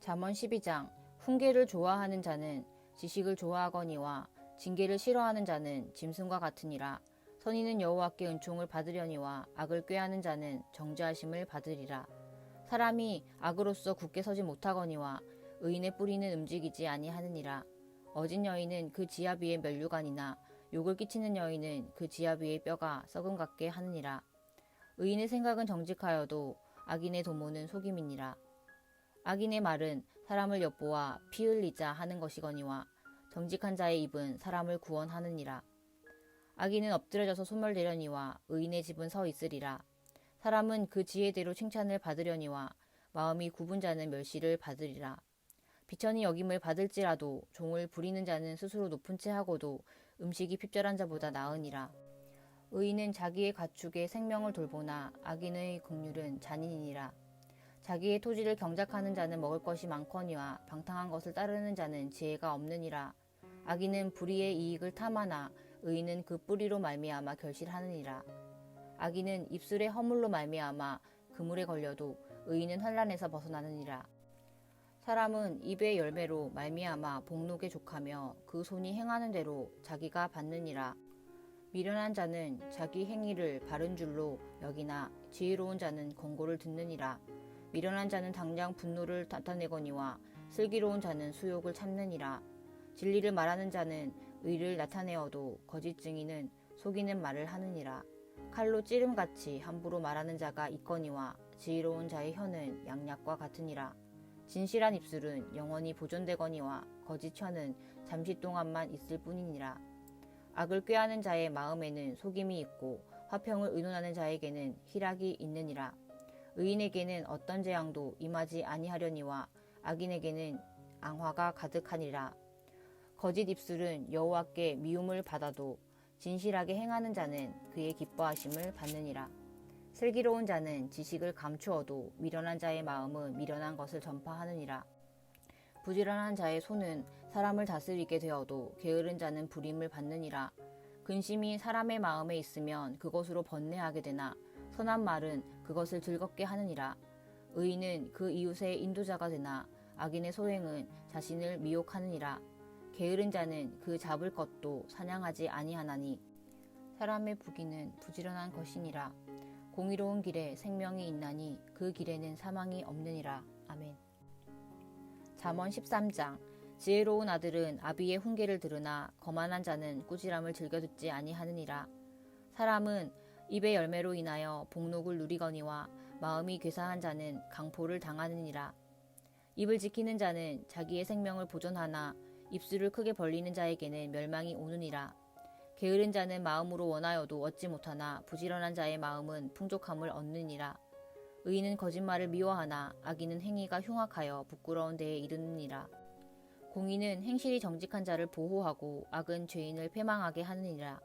A: 잠언 12장. 훈계를 좋아하는 자는 지식을 좋아하거니와 징계를 싫어하는 자는 짐승과 같으니라. 선인은 여호와께 은총을 받으려니와 악을 꾀하는 자는 정죄하심을 받으리라. 사람이 악으로서 굳게 서지 못하거니와 의인의 뿌리는 움직이지 아니하느니라. 어진 여인은 그 지압 위에 면류관이나 욕을 끼치는 여인은 그 지압 위에 뼈가 썩음 같게 하느니라. 의인의 생각은 정직하여도 악인의 도모는 속임이니라. 악인의 말은 사람을 엿보아 피 흘리자 하는 것이거니와 정직한 자의 입은 사람을 구원하느니라. 악인은 엎드려져서 소멸되려니와 의인의 집은 서 있으리라. 사람은 그 지혜대로 칭찬을 받으려니와 마음이 굽은 자는 멸시를 받으리라. 비천이 여김을 받을지라도 종을 부리는 자는 스스로 높은 채 하고도 음식이 핍절한 자보다 나으니라. 의인은 자기의 가축의 생명을 돌보나 악인의 긍휼은 잔인이니라. 자기의 토지를 경작하는 자는 먹을 것이 많거니와 방탕한 것을 따르는 자는 지혜가 없느니라. 악인은 불의의 이익을 탐하나 의인은 그 뿌리로 말미암아 결실하느니라. 악인은 입술의 허물로 말미암아 그물에 걸려도 의인은 환난에서 벗어나느니라. 사람은 입의 열매로 말미암아 복록에 족하며 그 손이 행하는 대로 자기가 받느니라. 미련한 자는 자기 행위를 바른 줄로 여기나 지혜로운 자는 권고를 듣느니라. 미련한 자는 당장 분노를 나타내거니와 슬기로운 자는 수욕을 참느니라. 진리를 말하는 자는 의를 나타내어도 거짓 증인은 속이는 말을 하느니라. 칼로 찌름같이 함부로 말하는 자가 있거니와 지혜로운 자의 혀는 양약과 같으니라. 진실한 입술은 영원히 보존되거니와 거짓 혀는 잠시 동안만 있을 뿐이니라. 악을 꾀하는 자의 마음에는 속임이 있고 화평을 의논하는 자에게는 희락이 있느니라. 의인에게는 어떤 재앙도 임하지 아니하려니와 악인에게는 앙화가 가득하니라. 거짓 입술은 여호와께 미움을 받아도 진실하게 행하는 자는 그의 기뻐하심을 받느니라. 슬기로운 자는 지식을 감추어도 미련한 자의 마음은 미련한 것을 전파하느니라. 부지런한 자의 손은 사람을 다스리게 되어도 게으른 자는 불임을 받느니라. 근심이 사람의 마음에 있으면 그것으로 번뇌하게 되나 선한 말은 그것을 즐겁게 하느니라. 의인은 그 이웃의 인도자가 되나 악인의 소행은 자신을 미혹하느니라. 게으른 자는 그 잡을 것도 사냥하지 아니하나니 사람의 부귀는 부지런한 것이니라. 공의로운 길에 생명이 있나니 그 길에는 사망이 없느니라. 아멘. 잠언 13장. 지혜로운 아들은 아비의 훈계를 들으나 거만한 자는 꾸지람을 즐겨 듣지 아니하느니라. 사람은 입의 열매로 인하여 복록을 누리거니와 마음이 괴사한 자는 강포를 당하느니라. 입을 지키는 자는 자기의 생명을 보존하나 입술을 크게 벌리는 자에게는 멸망이 오느니라. 게으른 자는 마음으로 원하여도 얻지 못하나 부지런한 자의 마음은 풍족함을 얻느니라. 의인은 거짓말을 미워하나 악인은 행위가 흉악하여 부끄러운 데에 이르느니라. 공의는 행실이 정직한 자를 보호하고 악은 죄인을 패망하게 하느니라.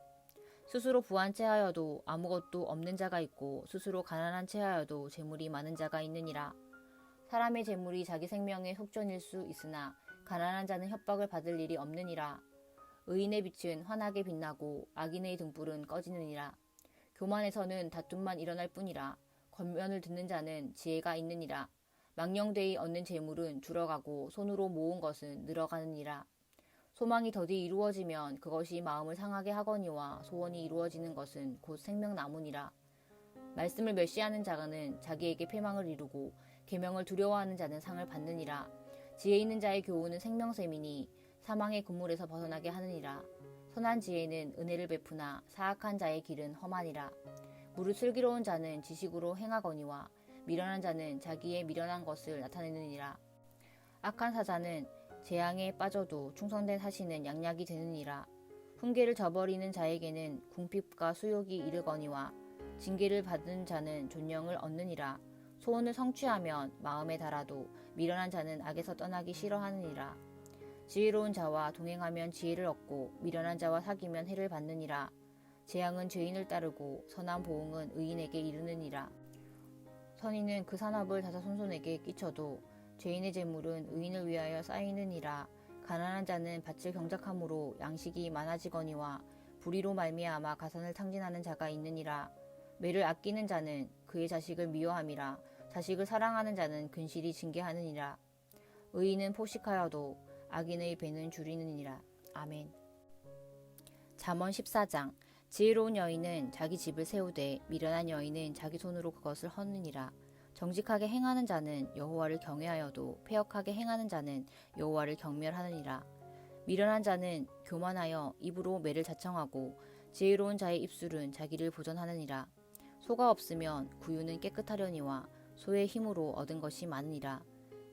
A: 스스로 부한 채하여도 아무것도 없는 자가 있고 스스로 가난한 채하여도 재물이 많은 자가 있느니라. 사람의 재물이 자기 생명의 속전일 수 있으나 가난한 자는 협박을 받을 일이 없느니라. 의인의 빛은 환하게 빛나고 악인의 등불은 꺼지느니라. 교만에서는 다툼만 일어날 뿐이라. 권면을 듣는 자는 지혜가 있느니라. 망령되이 얻는 재물은 줄어가고 손으로 모은 것은 늘어가느니라. 소망이 더디 이루어지면 그것이 마음을 상하게 하거니와 소원이 이루어지는 것은 곧 생명나무니라. 말씀을 멸시하는 자는 자기에게 패망을 이루고 계명을 두려워하는 자는 상을 받느니라. 지혜 있는 자의 교훈은 생명샘이니 사망의 그물에서 벗어나게 하느니라. 선한 지혜는 은혜를 베푸나 사악한 자의 길은 험하니라. 무릇 슬기로운 자는 지식으로 행하거니와 미련한 자는 자기의 미련한 것을 나타내느니라. 악한 사자는 재앙에 빠져도 충성된 사신은 양약이 되느니라. 훈계를 저버리는 자에게는 궁핍과 수욕이 이르거니와 징계를 받은 자는 존령을 얻느니라. 소원을 성취하면 마음에 달아도 미련한 자는 악에서 떠나기 싫어하느니라. 지혜로운 자와 동행하면 지혜를 얻고 미련한 자와 사귀면 해를 받느니라. 재앙은 죄인을 따르고 선한 보응은 의인에게 이르느니라. 선인은 그 산업을 자사손손에게 끼쳐도 죄인의 재물은 의인을 위하여 쌓이느니라. 가난한 자는 밭을 경작함으로 양식이 많아지거니와 불의로 말미암아 가산을 탕진하는 자가 있느니라. 매를 아끼는 자는 그의 자식을 미워함이라. 자식을 사랑하는 자는 근실이 징계하느니라. 의인은 포식하여도 악인의 배는 줄이느니라. 아멘. 잠언 14장. 지혜로운 여인은 자기 집을 세우되 미련한 여인은 자기 손으로 그것을 허느니라. 정직하게 행하는 자는 여호와를 경외하여도 패역하게 행하는 자는 여호와를 경멸하느니라. 미련한 자는 교만하여 입으로 매를 자청하고 지혜로운 자의 입술은 자기를 보전하느니라. 소가 없으면 구유는 깨끗하려니와 소의 힘으로 얻은 것이 많으니라.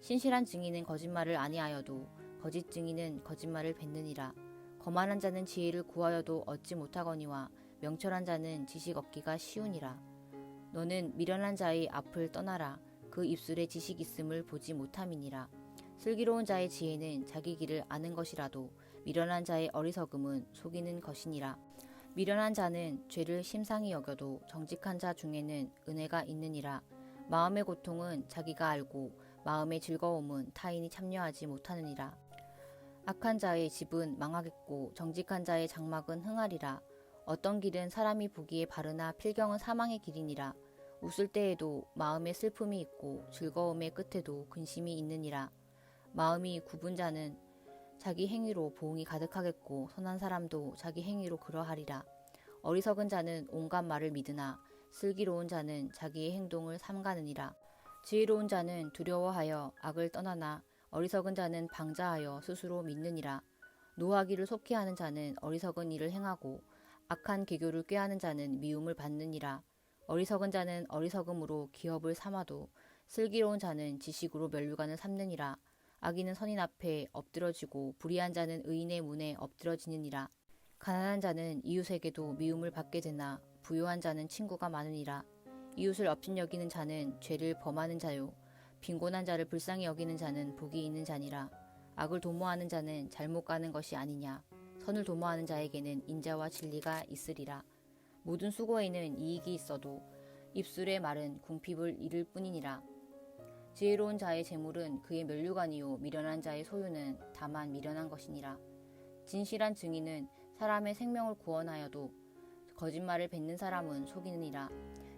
A: 신실한 증인은 거짓말을 아니하여도 거짓 증인은 거짓말을 뱉느니라. 거만한 자는 지혜를 구하여도 얻지 못하거니와 명철한 자는 지식 얻기가 쉬우니라. 너는 미련한 자의 앞을 떠나라. 그 입술에 지식 있음을 보지 못함이니라. 슬기로운 자의 지혜는 자기 길을 아는 것이라도 미련한 자의 어리석음은 속이는 것이니라. 미련한 자는 죄를 심상히 여겨도 정직한 자 중에는 은혜가 있느니라. 마음의 고통은 자기가 알고 마음의 즐거움은 타인이 참여하지 못하느니라. 악한 자의 집은 망하겠고 정직한 자의 장막은 흥하리라. 어떤 길은 사람이 보기에 바르나 필경은 사망의 길이니라. 웃을 때에도 마음에 슬픔이 있고 즐거움의 끝에도 근심이 있느니라. 마음이 굽은 자는 자기 행위로 보응이 가득하겠고 선한 사람도 자기 행위로 그러하리라. 어리석은 자는 온갖 말을 믿으나 슬기로운 자는 자기의 행동을 삼가느니라. 지혜로운 자는 두려워하여 악을 떠나나 어리석은 자는 방자하여 스스로 믿느니라. 노하기를 속히 하는 자는 어리석은 일을 행하고 악한 계교를 꾀하는 자는 미움을 받느니라. 어리석은 자는 어리석음으로 기업을 삼아도 슬기로운 자는 지식으로 면류관을 삼느니라. 악인은 선인 앞에 엎드러지고 불의한 자는 의인의 문에 엎드러지느니라. 가난한 자는 이웃에게도 미움을 받게 되나 부유한 자는 친구가 많으니라. 이웃을 업신여기는 자는 죄를 범하는 자요 빈곤한 자를 불쌍히 여기는 자는 복이 있는 자니라. 악을 도모하는 자는 잘못 가는 것이 아니냐. 선을 도모하는 자에게는 인자와 진리가 있으리라. 모든 수고에는 이익이 있어도 입술의 말은 궁핍을 이를 뿐이니라. 지혜로운 자의 재물은 그의 면류관이요 미련한 자의 소유는 다만 미련한 것이니라. 진실한 증인은 사람의 생명을 구원하여도 거짓말을 뱉는 사람은 속이느니라.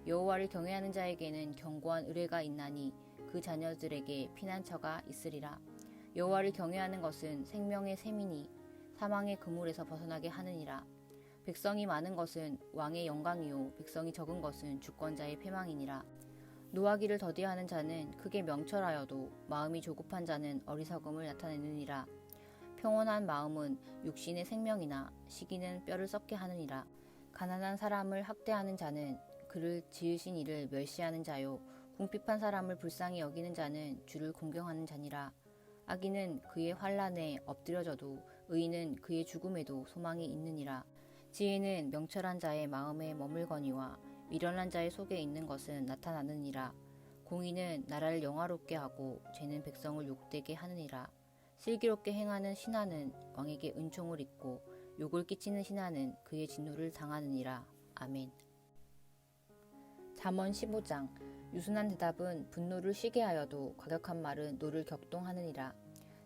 A: 여호와를 경외하는 자에게는 견고한 의뢰가 있나니 그 자녀들에게 피난처가 있으리라. 여호와를 경외하는 것은 생명의 샘이니 사망의 그물에서 벗어나게 하느니라. 백성이 많은 것은 왕의 영광이요 백성이 적은 것은 주권자의 패망이니라. 노하기를 더디하는 자는 크게 명철하여도 마음이 조급한 자는 어리석음을 나타내느니라. 평온한 마음은 육신의 생명이나 시기는 뼈를 썩게 하느니라. 가난한 사람을 학대하는 자는 그를 지으신 이를 멸시하는 자요 궁핍한 사람을 불쌍히 여기는 자는 주를 공경하는 자니라. 악인은 그의 환난에 엎드려져도 의인은 그의 죽음에도 소망이 있느니라. 지혜는 명철한 자의 마음에 머물거니와 미련한 자의 속에 있는 것은 나타나느니라. 공의는 나라를 영화롭게 하고 죄는 백성을 욕되게 하느니라. 슬기롭게 행하는 신하는 왕에게 은총을 입고 욕을 끼치는 신하는 그의 진노를 당하느니라. 아멘. 잠언 15장. 유순한 대답은 분노를 쉬게 하여도 과격한 말은 노를 격동하느니라.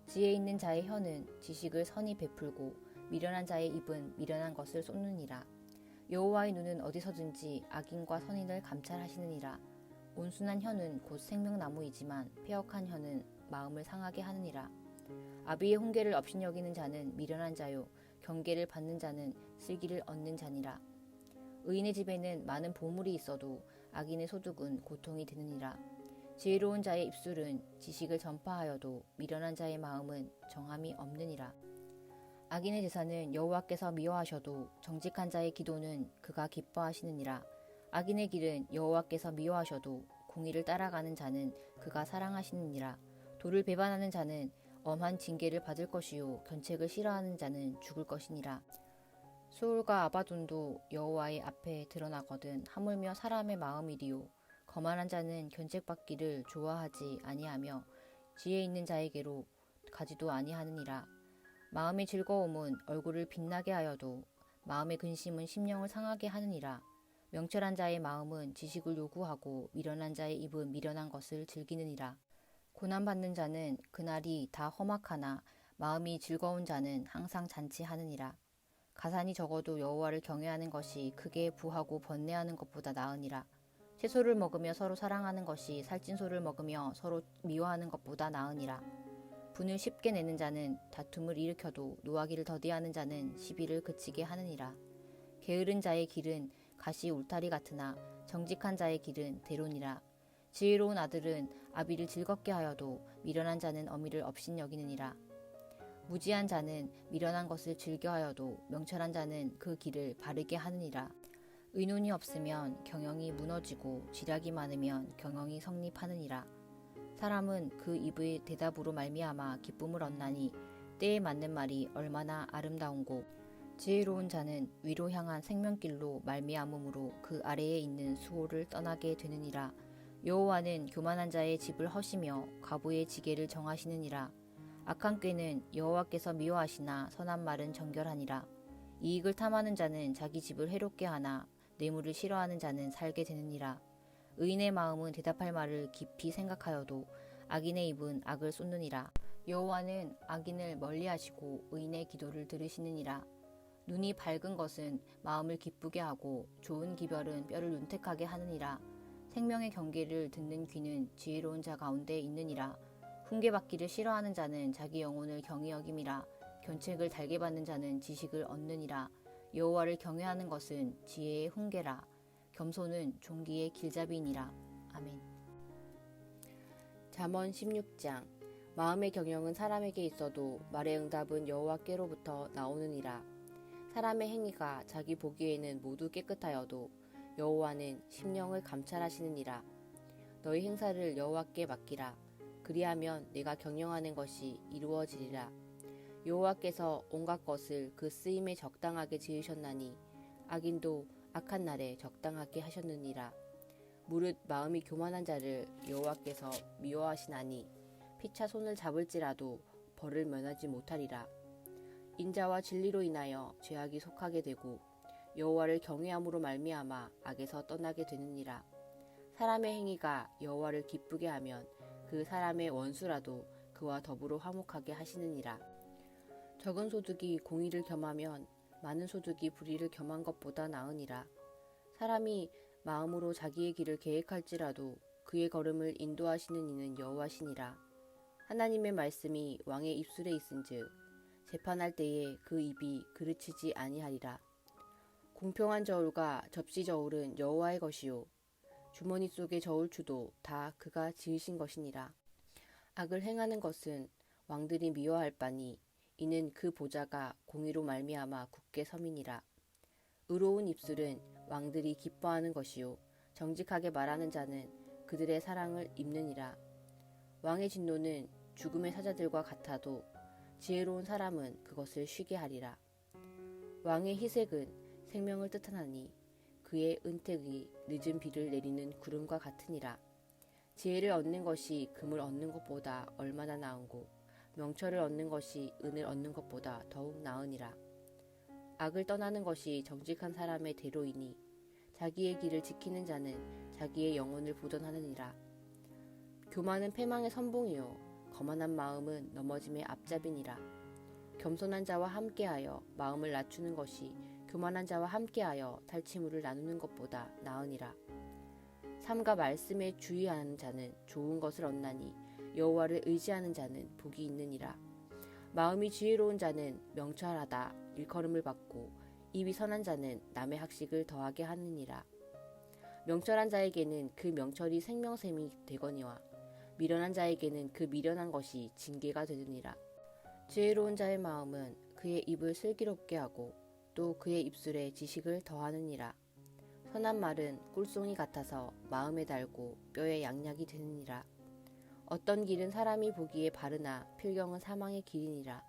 A: 지혜 있는 자의 혀는 지식을 선히 베풀고 미련한 자의 입은 미련한 것을 쏟느니라. 여호와의 눈은 어디서든지 악인과 선인을 감찰하시느니라. 온순한 혀는 곧 생명나무이지만 패역한 혀는 마음을 상하게 하느니라. 아비의 훈계를 업신여기는 자는 미련한 자요 경계를 받는 자는 슬기를 얻는 자니라. 의인의 집에는 많은 보물이 있어도 악인의 소득은 고통이 되느니라. 지혜로운 자의 입술은 지식을 전파하여도 미련한 자의 마음은 정함이 없느니라. 악인의 제사는 여호와께서 미워하셔도 정직한 자의 기도는 그가 기뻐하시느니라. 악인의 길은 여호와께서 미워하셔도 공의를 따라가는 자는 그가 사랑하시느니라. 도를 배반하는 자는 엄한 징계를 받을 것이요 견책을 싫어하는 자는 죽을 것이니라. 수울과 아바돈도 여호와의 앞에 드러나거든 하물며 사람의 마음이리요 거만한 자는 견책받기를 좋아하지 아니하며 지혜 있는 자에게로 가지도 아니하느니라. 마음의 즐거움은 얼굴을 빛나게 하여도 마음의 근심은 심령을 상하게 하느니라. 명철한 자의 마음은 지식을 요구하고 미련한 자의 입은 미련한 것을 즐기느니라. 고난받는 자는 그날이 다 험악하나 마음이 즐거운 자는 항상 잔치하느니라. 가산이 적어도 여호와를 경외하는 것이 크게 부하고 번뇌하는 것보다 나으니라. 채소를 먹으며 서로 사랑하는 것이 살찐 소를 먹으며 서로 미워하는 것보다 나으니라. 분을 쉽게 내는 자는 다툼을 일으켜도 노하기를 더디하는 자는 시비를 그치게 하느니라. 게으른 자의 길은 가시 울타리 같으나 정직한 자의 길은 대론이라. 지혜로운 아들은 아비를 즐겁게 하여도 미련한 자는 어미를 업신여기느니라. 무지한 자는 미련한 것을 즐겨하여도 명철한 자는 그 길을 바르게 하느니라. 의논이 없으면 경영이 무너지고 지략이 많으면 경영이 성립하느니라. 사람은 그 입의 대답으로 말미암아 기쁨을 얻나니 때에 맞는 말이 얼마나 아름다운고 지혜로운 자는 위로 향한 생명길로 말미암음으로 그 아래에 있는 수호를 떠나게 되느니라. 여호와는 교만한 자의 집을 허시며 과부의 지게를 정하시느니라. 악한 꾀는 여호와께서 미워하시나 선한 말은 정결하니라. 이익을 탐하는 자는 자기 집을 해롭게 하나 뇌물을 싫어하는 자는 살게 되느니라. 의인의 마음은 대답할 말을 깊이 생각하여도 악인의 입은 악을 쏟느니라. 여호와는 악인을 멀리하시고 의인의 기도를 들으시느니라. 눈이 밝은 것은 마음을 기쁘게 하고 좋은 기별은 뼈를 윤택하게 하느니라. 생명의 경계를 듣는 귀는 지혜로운 자 가운데 있느니라. 훈계받기를 싫어하는 자는 자기 영혼을 경히 여김이라. 견책을 달게 받는 자는 지식을 얻느니라. 여호와를 경외하는 것은 지혜의 훈계라. 겸손은 종기의 길잡이니라. 아멘. 잠언 16장. 마음의 경영은 사람에게 있어도 말의 응답은 여호와께로부터 나오느니라. 사람의 행위가 자기 보기에는 모두 깨끗하여도 여호와는 심령을 감찰하시느니라. 너희 행사를 여호와께 맡기라. 그리하면 내가 경영하는 것이 이루어지리라. 여호와께서 온갖 것을 그 쓰임에 적당하게 지으셨나니 악인도 악한 날에 적당하게 하셨느니라. 무릇 마음이 교만한 자를 여호와께서 미워하시나니 피차 손을 잡을지라도 벌을 면하지 못하리라. 인자와 진리로 인하여 죄악이 속하게 되고 여호와를 경외함으로 말미암아 악에서 떠나게 되느니라. 사람의 행위가 여호와를 기쁘게 하면 그 사람의 원수라도 그와 더불어 화목하게 하시느니라. 적은 소득이 공의를 겸하면 많은 소득이 불의를 겸한 것보다 나으니라. 사람이 마음으로 자기의 길을 계획할지라도 그의 걸음을 인도하시는 이는 여호와시니라. 하나님의 말씀이 왕의 입술에 있은즉 재판할 때에 그 입이 그르치지 아니하리라. 공평한 저울과 접시 저울은 여호와의 것이요 주머니 속의 저울추도 다 그가 지으신 것이니라. 악을 행하는 것은 왕들이 미워할 바니 이는 그 보좌가 공의로 말미암아 굳게 섬이니라. 의로운 입술은 왕들이 기뻐하는 것이요 정직하게 말하는 자는 그들의 사랑을 입느니라. 왕의 진노는 죽음의 사자들과 같아도 지혜로운 사람은 그것을 쉬게 하리라. 왕의 희색은 생명을 뜻하나니 그의 은택이 늦은 비를 내리는 구름과 같으니라. 지혜를 얻는 것이 금을 얻는 것보다 얼마나 나은고 명철을 얻는 것이 은을 얻는 것보다 더욱 나으니라. 악을 떠나는 것이 정직한 사람의 대로이니 자기의 길을 지키는 자는 자기의 영혼을 보존하느니라. 교만은 패망의 선봉이요 거만한 마음은 넘어짐의 앞잡이니라. 겸손한 자와 함께하여 마음을 낮추는 것이 교만한 자와 함께하여 탈취물을 나누는 것보다 나으니라. 삼가 말씀에 주의하는 자는 좋은 것을 얻나니 여호와를 의지하는 자는 복이 있느니라. 마음이 지혜로운 자는 명철하다 일컬음을 받고 입이 선한 자는 남의 학식을 더하게 하느니라. 명철한 자에게는 그 명철이 생명샘이 되거니와 미련한 자에게는 그 미련한 것이 징계가 되느니라. 지혜로운 자의 마음은 그의 입을 슬기롭게 하고 또 그의 입술에 지식을 더하느니라. 선한 말은 꿀송이 같아서 마음에 달고 뼈에 양약이 되느니라. 어떤 길은 사람이 보기에 바르나 필경은 사망의 길이니라.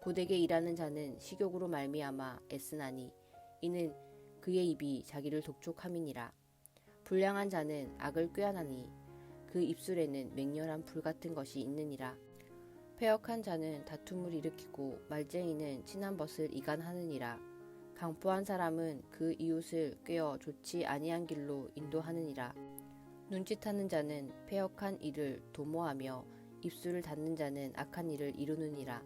A: 고되게 일하는 자는 식욕으로 말미암아 애쓰나니 이는 그의 입이 자기를 독촉함이니라. 불량한 자는 악을 꾀하나니 그 입술에는 맹렬한 불 같은 것이 있느니라. 패역한 자는 다툼을 일으키고 말쟁이는 친한 벗을 이간하느니라. 강포한 사람은 그 이웃을 꾀어 좋지 아니한 길로 인도하느니라. 눈짓하는 자는 패역한 일을 도모하며 입술을 닫는 자는 악한 일을 이루느니라.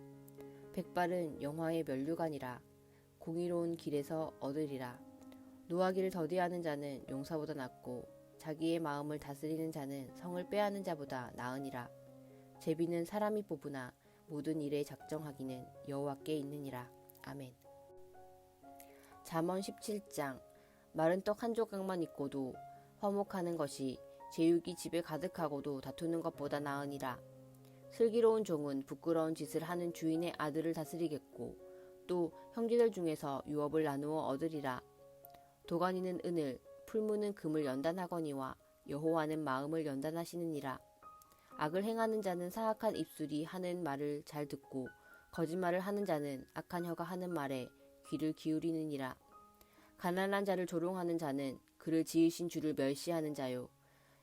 A: 백발은 영화의 면류관이라. 공의로운 길에서 얻으리라. 노하기를 더디하는 자는 용사보다 낫고 자기의 마음을 다스리는 자는 성을 빼앗는 자보다 나으니라. 제비는 사람이 뽑으나 모든 일에 작정하기는 여호와께 있느니라. 아멘. 잠언 17장. 마른 떡 한 조각만 있고도 화목하는 것이 제육이 집에 가득하고도 다투는 것보다 나으니라. 슬기로운 종은 부끄러운 짓을 하는 주인의 아들을 다스리겠고 또 형제들 중에서 유업을 나누어 얻으리라. 도가니는 은을 풀무는 금을 연단하거니와 여호와는 마음을 연단하시느니라. 악을 행하는 자는 사악한 입술이 하는 말을 잘 듣고 거짓말을 하는 자는 악한 혀가 하는 말에 귀를 기울이느니라. 가난한 자를 조롱하는 자는 그를 지으신 주를 멸시하는 자요.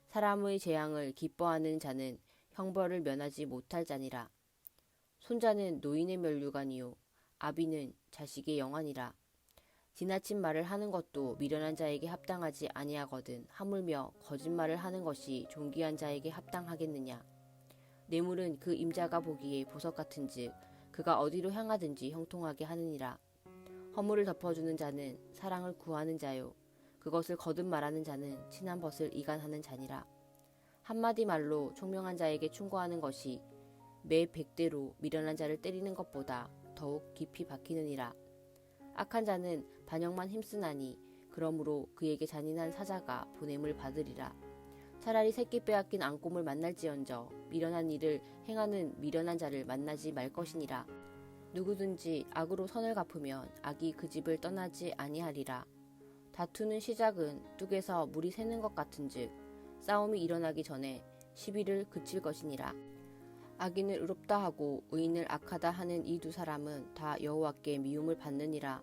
A: 사람의 재앙을 기뻐하는 자는 형벌을 면하지 못할 자니라. 손자는 노인의 면류관이요 아비는 자식의 영환이라. 지나친 말을 하는 것도 미련한 자에게 합당하지 아니하거든 하물며 거짓말을 하는 것이 존귀한 자에게 합당하겠느냐. 뇌물은 그 임자가 보기에 보석 같은즉 그가 어디로 향하든지 형통하게 하느니라. 허물을 덮어주는 자는 사랑을 구하는 자요 그것을 거듭 말하는 자는 친한 벗을 이간하는 자니라. 한마디 말로 총명한 자에게 충고하는 것이 매 100대로 미련한 자를 때리는 것보다 더욱 깊이 박히느니라. 악한 자는 반역만 힘쓰나니 그러므로 그에게 잔인한 사자가 보냄을 받으리라. 차라리 새끼 빼앗긴 앙꼼을 만날지언정 미련한 일을 행하는 미련한 자를 만나지 말 것이니라. 누구든지 악으로 선을 갚으면 악이 그 집을 떠나지 아니하리라. 다투는 시작은 뚝에서 물이 새는 것 같은즉 싸움이 일어나기 전에 시비를 그칠 것이니라. 악인을 의롭다 하고 의인을 악하다 하는 이 두 사람은 다 여호와께 미움을 받느니라.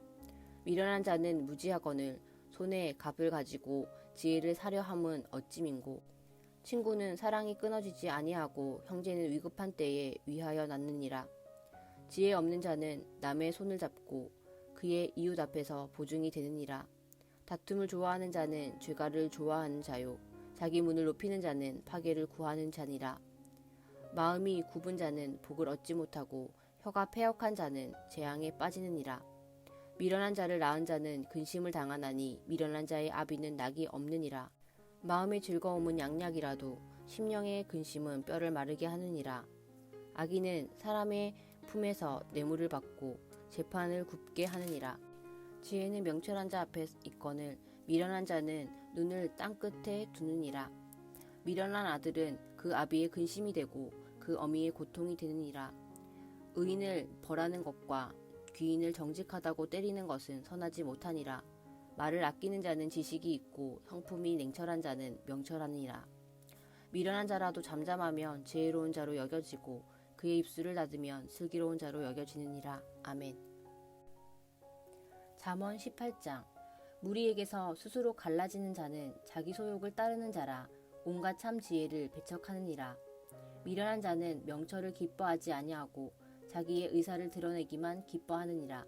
A: 미련한 자는 무지하거늘 손에 갑을 가지고 지혜를 사려 함은 어찌민고. 친구는 사랑이 끊어지지 아니하고 형제는 위급한 때에 위하여 낳느니라. 지혜 없는 자는 남의 손을 잡고 그의 이웃 앞에서 보증이 되느니라. 다툼을 좋아하는 자는 죄가를 좋아하는 자요 자기 문을 높이는 자는 파괴를 구하는 자니라. 마음이 굽은 자는 복을 얻지 못하고 혀가 패역한 자는 재앙에 빠지느니라. 미련한 자를 낳은 자는 근심을 당하나니 미련한 자의 아비는 낙이 없느니라. 마음의 즐거움은 양약이라도 심령의 근심은 뼈를 마르게 하느니라. 악인은 사람의 품에서 뇌물을 받고 재판을 굽게 하느니라. 지혜는 명철한 자 앞에 있거늘 미련한 자는 눈을 땅끝에 두느니라. 미련한 아들은 그 아비의 근심이 되고 그 어미의 고통이 되느니라. 의인을 벌하는 것과 귀인을 정직하다고 때리는 것은 선하지 못하니라. 말을 아끼는 자는 지식이 있고 성품이 냉철한 자는 명철하니라. 미련한 자라도 잠잠하면 지혜로운 자로 여겨지고 그의 입술을 닫으면 슬기로운 자로 여겨지느니라. 아멘. 잠언 18장. 무리에게서 스스로 갈라지는 자는 자기 소욕을 따르는 자라 온갖 참 지혜를 배척하느니라. 미련한 자는 명철을 기뻐하지 아니하고 자기의 의사를 드러내기만 기뻐하느니라.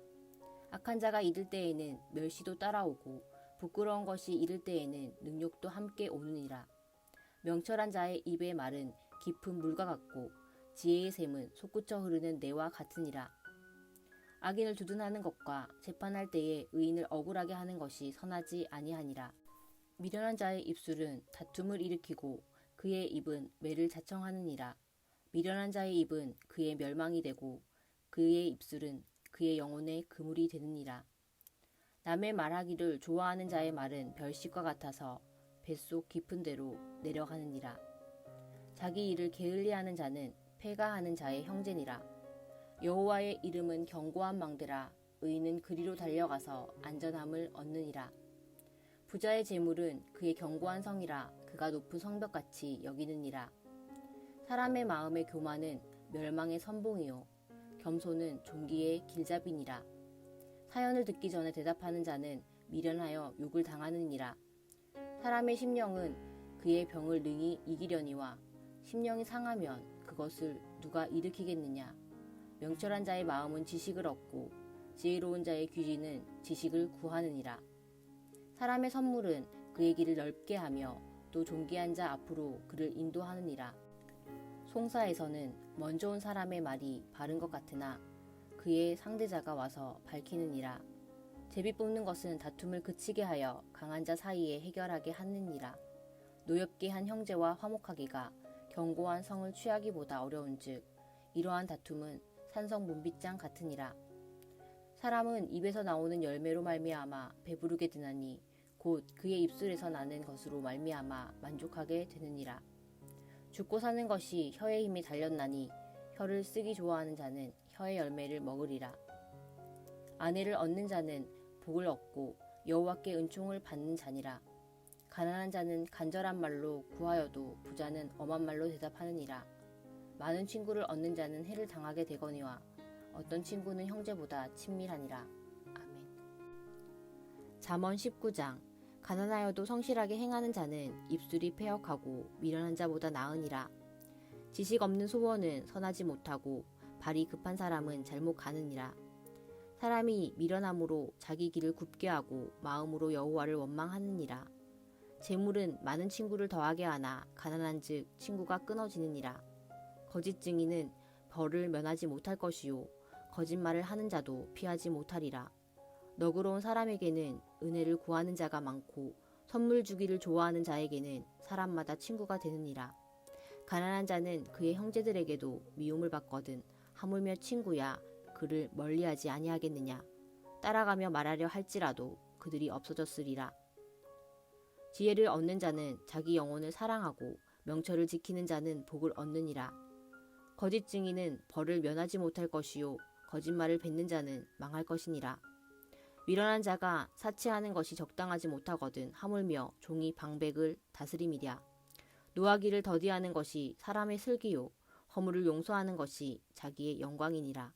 A: 악한 자가 이를 때에는 멸시도 따라오고 부끄러운 것이 이를 때에는 능욕도 함께 오느니라. 명철한 자의 입의 말은 깊은 물과 같고 지혜의 샘은 솟구쳐 흐르는 내와 같으니라. 악인을 두둔하는 것과 재판할 때에 의인을 억울하게 하는 것이 선하지 아니하니라. 미련한 자의 입술은 다툼을 일으키고 그의 입은 매를 자청하느니라. 미련한 자의 입은 그의 멸망이 되고 그의 입술은 그의 영혼의 그물이 되느니라. 남의 말하기를 좋아하는 자의 말은 별식과 같아서 뱃속 깊은 데로 내려가느니라. 자기 일을 게을리하는 자는 패가하는 자의 형제니라. 여호와의 이름은 견고한 망대라. 의인은 그리로 달려가서 안전함을 얻느니라. 부자의 재물은 그의 견고한 성이라. 그가 높은 성벽같이 여기느니라. 사람의 마음의 교만은 멸망의 선봉이요 겸손은 존귀의 길잡이니라. 사연을 듣기 전에 대답하는 자는 미련하여 욕을 당하느니라. 사람의 심령은 그의 병을 능히 이기려니와 심령이 상하면 그것을 누가 일으키겠느냐. 명철한 자의 마음은 지식을 얻고 지혜로운 자의 귀지는 지식을 구하느니라. 사람의 선물은 그의 길을 넓게 하며 또 존귀한 자 앞으로 그를 인도하느니라. 송사에서는 먼저 온 사람의 말이 바른 것 같으나 그의 상대자가 와서 밝히느니라. 제비 뽑는 것은 다툼을 그치게 하여 강한 자 사이에 해결하게 하느니라. 노엽게 한 형제와 화목하기가 견고한 성을 취하기보다 어려운즉 이러한 다툼은 산성 문빗장 같으니라. 사람은 입에서 나오는 열매로 말미암아 배부르게 되나니 곧 그의 입술에서 나는 것으로 말미암아 만족하게 되느니라. 죽고 사는 것이 혀의 힘이 달렸나니 혀를 쓰기 좋아하는 자는 혀의 열매를 먹으리라. 아내를 얻는 자는 복을 얻고 여호와께 은총을 받는 자니라. 가난한 자는 간절한 말로 구하여도 부자는 엄한 말로 대답하느니라. 많은 친구를 얻는 자는 해를 당하게 되거니와 어떤 친구는 형제보다 친밀하니라. 아멘. 잠언 19장. 가난하여도 성실하게 행하는 자는 입술이 패역하고 미련한 자보다 나으니라. 지식 없는 소원은 선하지 못하고 발이 급한 사람은 잘못 가느니라. 사람이 미련함으로 자기 길을 굽게 하고 마음으로 여호와를 원망하느니라. 재물은 많은 친구를 더하게 하나 가난한즉 친구가 끊어지느니라. 거짓 증인은 벌을 면하지 못할 것이요 거짓말을 하는 자도 피하지 못하리라. 너그러운 사람에게는 은혜를 구하는 자가 많고 선물 주기를 좋아하는 자에게는 사람마다 친구가 되느니라. 가난한 자는 그의 형제들에게도 미움을 받거든 하물며 친구야 그를 멀리하지 아니하겠느냐. 따라가며 말하려 할지라도 그들이 없어졌으리라. 지혜를 얻는 자는 자기 영혼을 사랑하고 명철을 지키는 자는 복을 얻느니라. 거짓 증인은 벌을 면하지 못할 것이요 거짓말을 뱉는 자는 망할 것이니라. 미련한 자가 사치하는 것이 적당하지 못하거든 하물며 종이 방백을 다스림이랴. 노하기를 더디하는 것이 사람의 슬기요 허물을 용서하는 것이 자기의 영광이니라.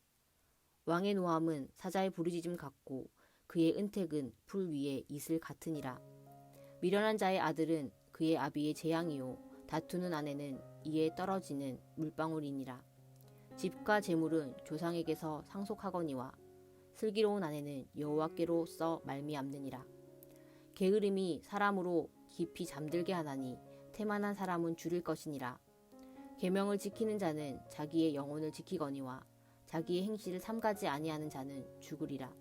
A: 왕의 노함은 사자의 부르짖음 같고 그의 은택은 풀 위에 이슬 같으니라. 미련한 자의 아들은 그의 아비의 재앙이요 다투는 아내는 이에 떨어지는 물방울이니라. 집과 재물은 조상에게서 상속하거니와 슬기로운 아내는 여호와께로서 말미암느니라. 게으름이 사람으로 깊이 잠들게 하나니 태만한 사람은 줄일 것이니라. 계명을 지키는 자는 자기의 영혼을 지키거니와 자기의 행실을 삼가지 아니하는 자는 죽으리라.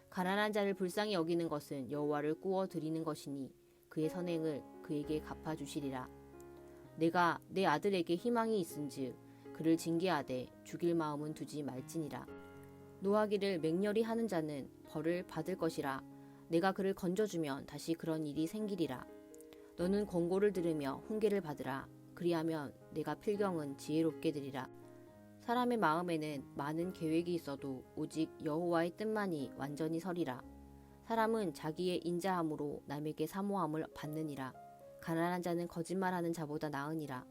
A: 가난한 자를 불쌍히 여기는 것은 여호와를 꾸어 드리는 것이니 그의 선행을 그에게 갚아주시리라. 내가 내 아들에게 희망이 있은즉 그를 징계하되 죽일 마음은 두지 말지니라. 노하기를 맹렬히 하는 자는 벌을 받을 것이라. 내가 그를 건져주면 다시 그런 일이 생기리라. 너는 권고를 들으며 훈계를 받으라. 그리하면 내가 필경은 지혜롭게 되리라. 사람의 마음에는 많은 계획이 있어도 오직 여호와의 뜻만이 완전히 서리라. 사람은 자기의 인자함으로 남에게 사모함을 받느니라. 가난한 자는 거짓말하는 자보다 나으니라.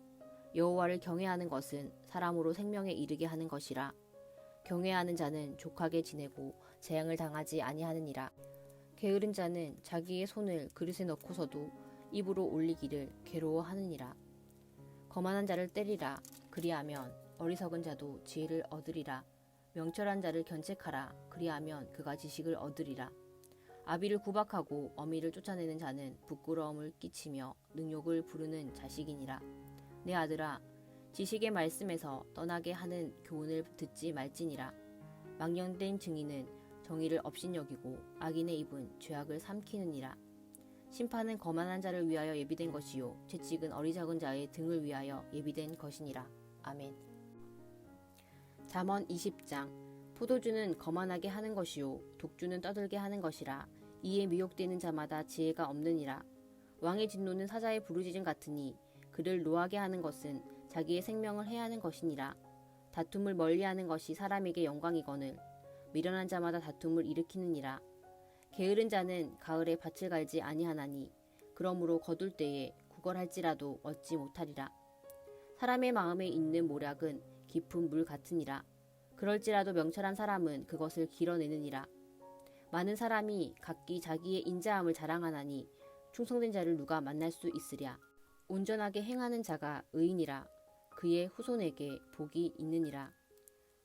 A: 여호와를 경외하는 것은 사람으로 생명에 이르게 하는 것이라. 경외하는 자는 족하게 지내고 재앙을 당하지 아니하느니라. 게으른 자는 자기의 손을 그릇에 넣고서도 입으로 올리기를 괴로워하느니라. 거만한 자를 때리라. 그리하면 어리석은 자도 지혜를 얻으리라. 명철한 자를 견책하라. 그리하면 그가 지식을 얻으리라. 아비를 구박하고 어미를 쫓아내는 자는 부끄러움을 끼치며 능욕을 부르는 자식이니라. 내 아들아, 지식의 말씀에서 떠나게 하는 교훈을 듣지 말지니라. 망령된 증인은 정의를 업신여기고 악인의 입은 죄악을 삼키느니라. 심판은 거만한 자를 위하여 예비된 것이요 채찍은 어리석은 자의 등을 위하여 예비된 것이니라. 아멘. 잠언 20장. 포도주는 거만하게 하는 것이요 독주는 떠들게 하는 것이라. 이에 미혹되는 자마다 지혜가 없느니라. 왕의 진노는 사자의 부르짖음 같으니 그를 노하게 하는 것은 자기의 생명을 해하는 것이니라. 다툼을 멀리하는 것이 사람에게 영광이거늘 미련한 자마다 다툼을 일으키느니라. 게으른 자는 가을에 밭을 갈지 아니하나니 그러므로 거둘 때에 구걸할지라도 얻지 못하리라. 사람의 마음에 있는 모략은 깊은 물 같으니라. 그럴지라도 명철한 사람은 그것을 길어내느니라. 많은 사람이 각기 자기의 인자함을 자랑하나니 충성된 자를 누가 만날 수 있으랴. 온전하게 행하는 자가 의인이라. 그의 후손에게 복이 있느니라.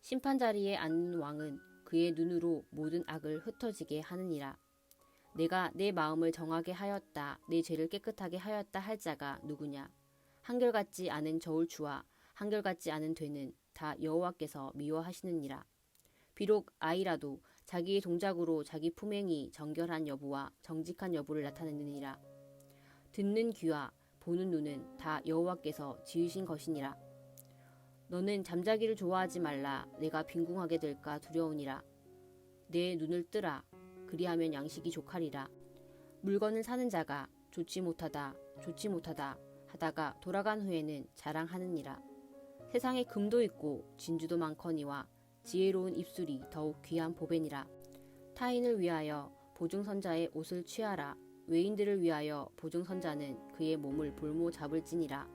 A: 심판 자리에 앉는 왕은 그의 눈으로 모든 악을 흩어지게 하느니라. 내가 내 마음을 정하게 하였다. 내 죄를 깨끗하게 하였다 할 자가 누구냐. 한결같지 않은 저울추와 한결같지 않은 되는 다 여호와께서 미워하시느니라. 비록 아이라도 자기의 동작으로 자기 품행이 정결한 여부와 정직한 여부를 나타내느니라. 듣는 귀와 보는 눈은 다 여호와께서 지으신 것이니라. 너는 잠자기를 좋아하지 말라. 내가 빈궁하게 될까 두려우니라. 내 눈을 뜨라. 그리하면 양식이 족하리라. 물건을 사는 자가 좋지 못하다 하다가 돌아간 후에는 자랑하느니라. 세상에 금도 있고 진주도 많거니와 지혜로운 입술이 더욱 귀한 보배니라. 타인을 위하여 보증선자의 옷을 취하라. 외인들을 위하여 보증선자는 그의 몸을 볼모 잡을지니라.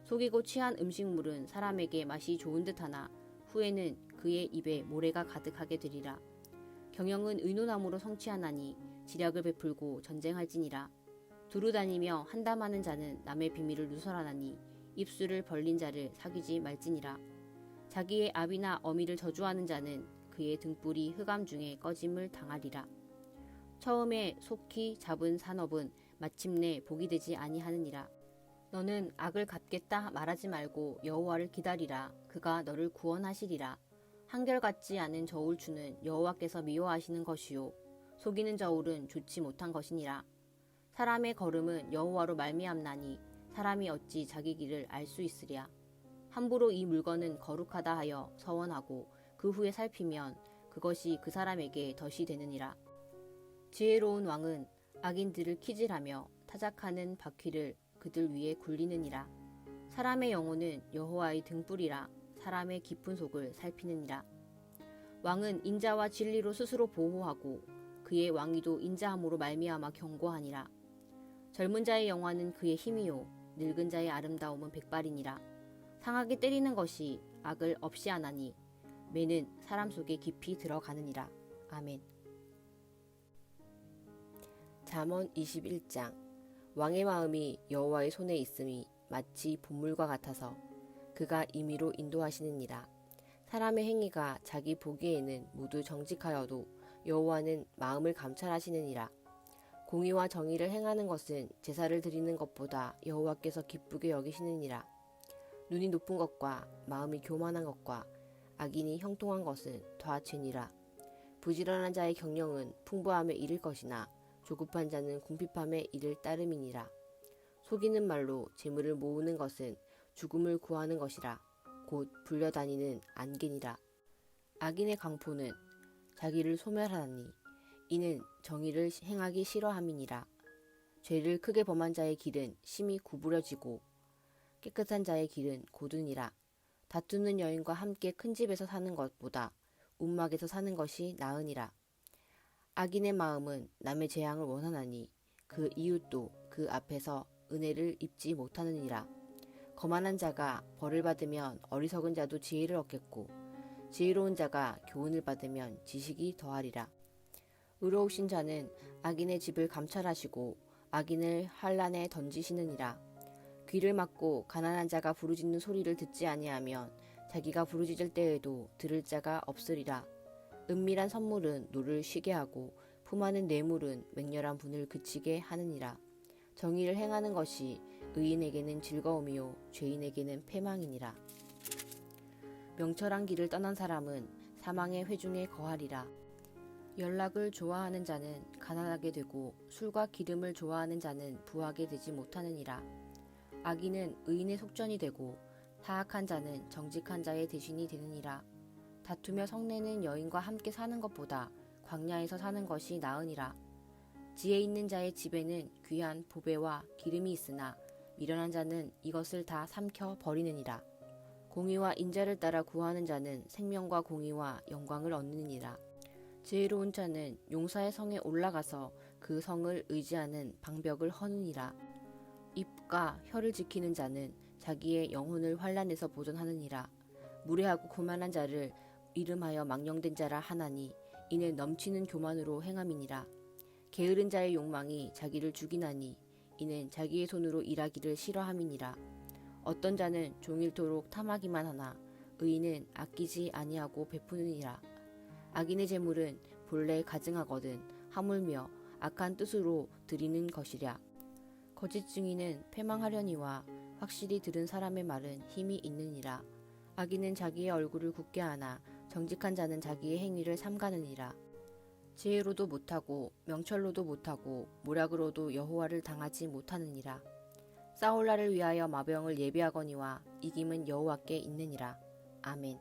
A: 속이고 취한 음식물은 사람에게 맛이 좋은 듯하나 후에는 그의 입에 모래가 가득하게 되리라. 경영은 의논함으로 성취하나니 지략을 베풀고 전쟁할지니라. 두루다니며 한담하는 자는 남의 비밀을 누설하나니 입술을 벌린 자를 사귀지 말지니라. 자기의 아비나 어미를 저주하는 자는 그의 등불이 흑암 중에 꺼짐을 당하리라. 처음에 속히 잡은 산업은 마침내 복이 되지 아니하느니라. 너는 악을 갚겠다 말하지 말고 여호와를 기다리라. 그가 너를 구원하시리라. 한결같지 않은 저울추는 여호와께서 미워하시는 것이요 속이는 저울은 좋지 못한 것이니라. 사람의 걸음은 여호와로 말미암나니 사람이 어찌 자기 길을 알 수 있으랴. 함부로 이 물건은 거룩하다 하여 서원하고 그 후에 살피면 그것이 그 사람에게 덫이 되느니라. 지혜로운 왕은 악인들을 키질하며 타작하는 바퀴를 그들 위에 굴리느니라. 사람의 영혼은 여호와의 등불이라. 사람의 깊은 속을 살피느니라. 왕은 인자와 진리로 스스로 보호하고 그의 왕위도 인자함으로 말미암아 경고하니라. 젊은 자의 영화는 그의 힘이요 늙은 자의 아름다움은 백발이니라. 상하게 때리는 것이 악을 없이 하나니 매는 사람 속에 깊이 들어가느니라. 아멘. 잠언 21장. 왕의 마음이 여호와의 손에 있음이 마치 본물과 같아서 그가 임의로 인도하시느니라. 사람의 행위가 자기 보기에는 모두 정직하여도 여호와는 마음을 감찰하시느니라. 공의와 정의를 행하는 것은 제사를 드리는 것보다 여호와께서 기쁘게 여기시느니라. 눈이 높은 것과 마음이 교만한 것과 악인이 형통한 것은 다 죄니라. 부지런한 자의 경영은 풍부함에 이를 것이나 조급한 자는 궁핍함에 이를 따름이니라. 속이는 말로 재물을 모으는 것은 죽음을 구하는 것이라. 곧 불려다니는 안개니라. 악인의 강포는 자기를 소멸하나니 이는 정의를 행하기 싫어함이니라. 죄를 크게 범한 자의 길은 심히 구부러지고 깨끗한 자의 길은 고드니라. 다투는 여인과 함께 큰 집에서 사는 것보다 움막에서 사는 것이 나으니라. 악인의 마음은 남의 재앙을 원하나니 그 이웃도 그 앞에서 은혜를 입지 못하느니라. 거만한 자가 벌을 받으면 어리석은 자도 지혜를 얻겠고 지혜로운 자가 교훈을 받으면 지식이 더하리라. 의로우신 자는 악인의 집을 감찰하시고 악인을 환란에 던지시느니라. 귀를 막고 가난한 자가 부르짖는 소리를 듣지 아니하면 자기가 부르짖을 때에도 들을 자가 없으리라. 은밀한 선물은 노를 쉬게 하고 품하는 뇌물은 맹렬한 분을 그치게 하느니라. 정의를 행하는 것이 의인에게는 즐거움이요 죄인에게는 패망이니라. 명철한 길을 떠난 사람은 사망의 회중에 거하리라. 연락을 좋아하는 자는 가난하게 되고 술과 기름을 좋아하는 자는 부하게 되지 못하느니라. 악인은 의인의 속전이 되고 사악한 자는 정직한 자의 대신이 되느니라. 다투며 성내는 여인과 함께 사는 것보다 광야에서 사는 것이 나으니라. 지혜 있는 자의 집에는 귀한 보배와 기름이 있으나 미련한 자는 이것을 다 삼켜 버리느니라. 공의와 인자를 따라 구하는 자는 생명과 공의와 영광을 얻느니라. 지혜로운 자는 용사의 성에 올라가서 그 성을 의지하는 방벽을 허느니라. 입과 혀를 지키는 자는 자기의 영혼을 환난에서 보존하느니라. 무례하고 교만한 자를 이름하여 망령된 자라 하나니 이는 넘치는 교만으로 행함이니라. 게으른 자의 욕망이 자기를 죽이나니 이는 자기의 손으로 일하기를 싫어함이니라. 어떤 자는 종일토록 탐하기만 하나 의인은 아끼지 아니하고 베푸느니라. 악인의 재물은 본래 가증하거든 하물며 악한 뜻으로 드리는 것이랴. 거짓 증인은 패망하려니와 확실히 들은 사람의 말은 힘이 있느니라. 악인은 자기의 얼굴을 굳게 하나 정직한 자는 자기의 행위를 삼가느니라. 지혜로도 못하고 명철로도 못하고 모략으로도 여호와를 당하지 못하느니라. 싸울 날을 위하여 마병을 예비하거니와 이김은 여호와께 있느니라. 아멘.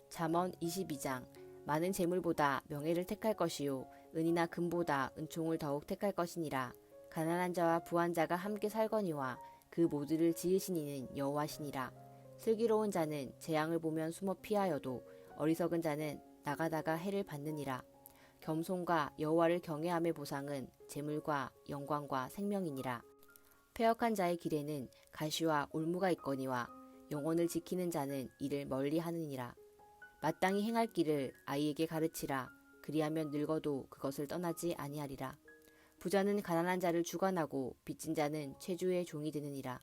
A: 잠언 22장. 많은 재물보다 명예를 택할 것이요 은이나 금보다 은총을 더욱 택할 것이니라. 가난한 자와 부한 자가 함께 살거니와 그 모두를 지으신 이는 여호와시니라. 슬기로운 자는 재앙을 보면 숨어 피하여도 어리석은 자는 나가다가 해를 받느니라. 겸손과 여호와를 경외함의 보상은 재물과 영광과 생명이니라. 패역한 자의 길에는 가시와 올무가 있거니와 영혼을 지키는 자는 이를 멀리 하느니라. 마땅히 행할 길을 아이에게 가르치라. 그리하면 늙어도 그것을 떠나지 아니하리라. 부자는 가난한 자를 주관하고 빚진 자는 채주의 종이 되느니라.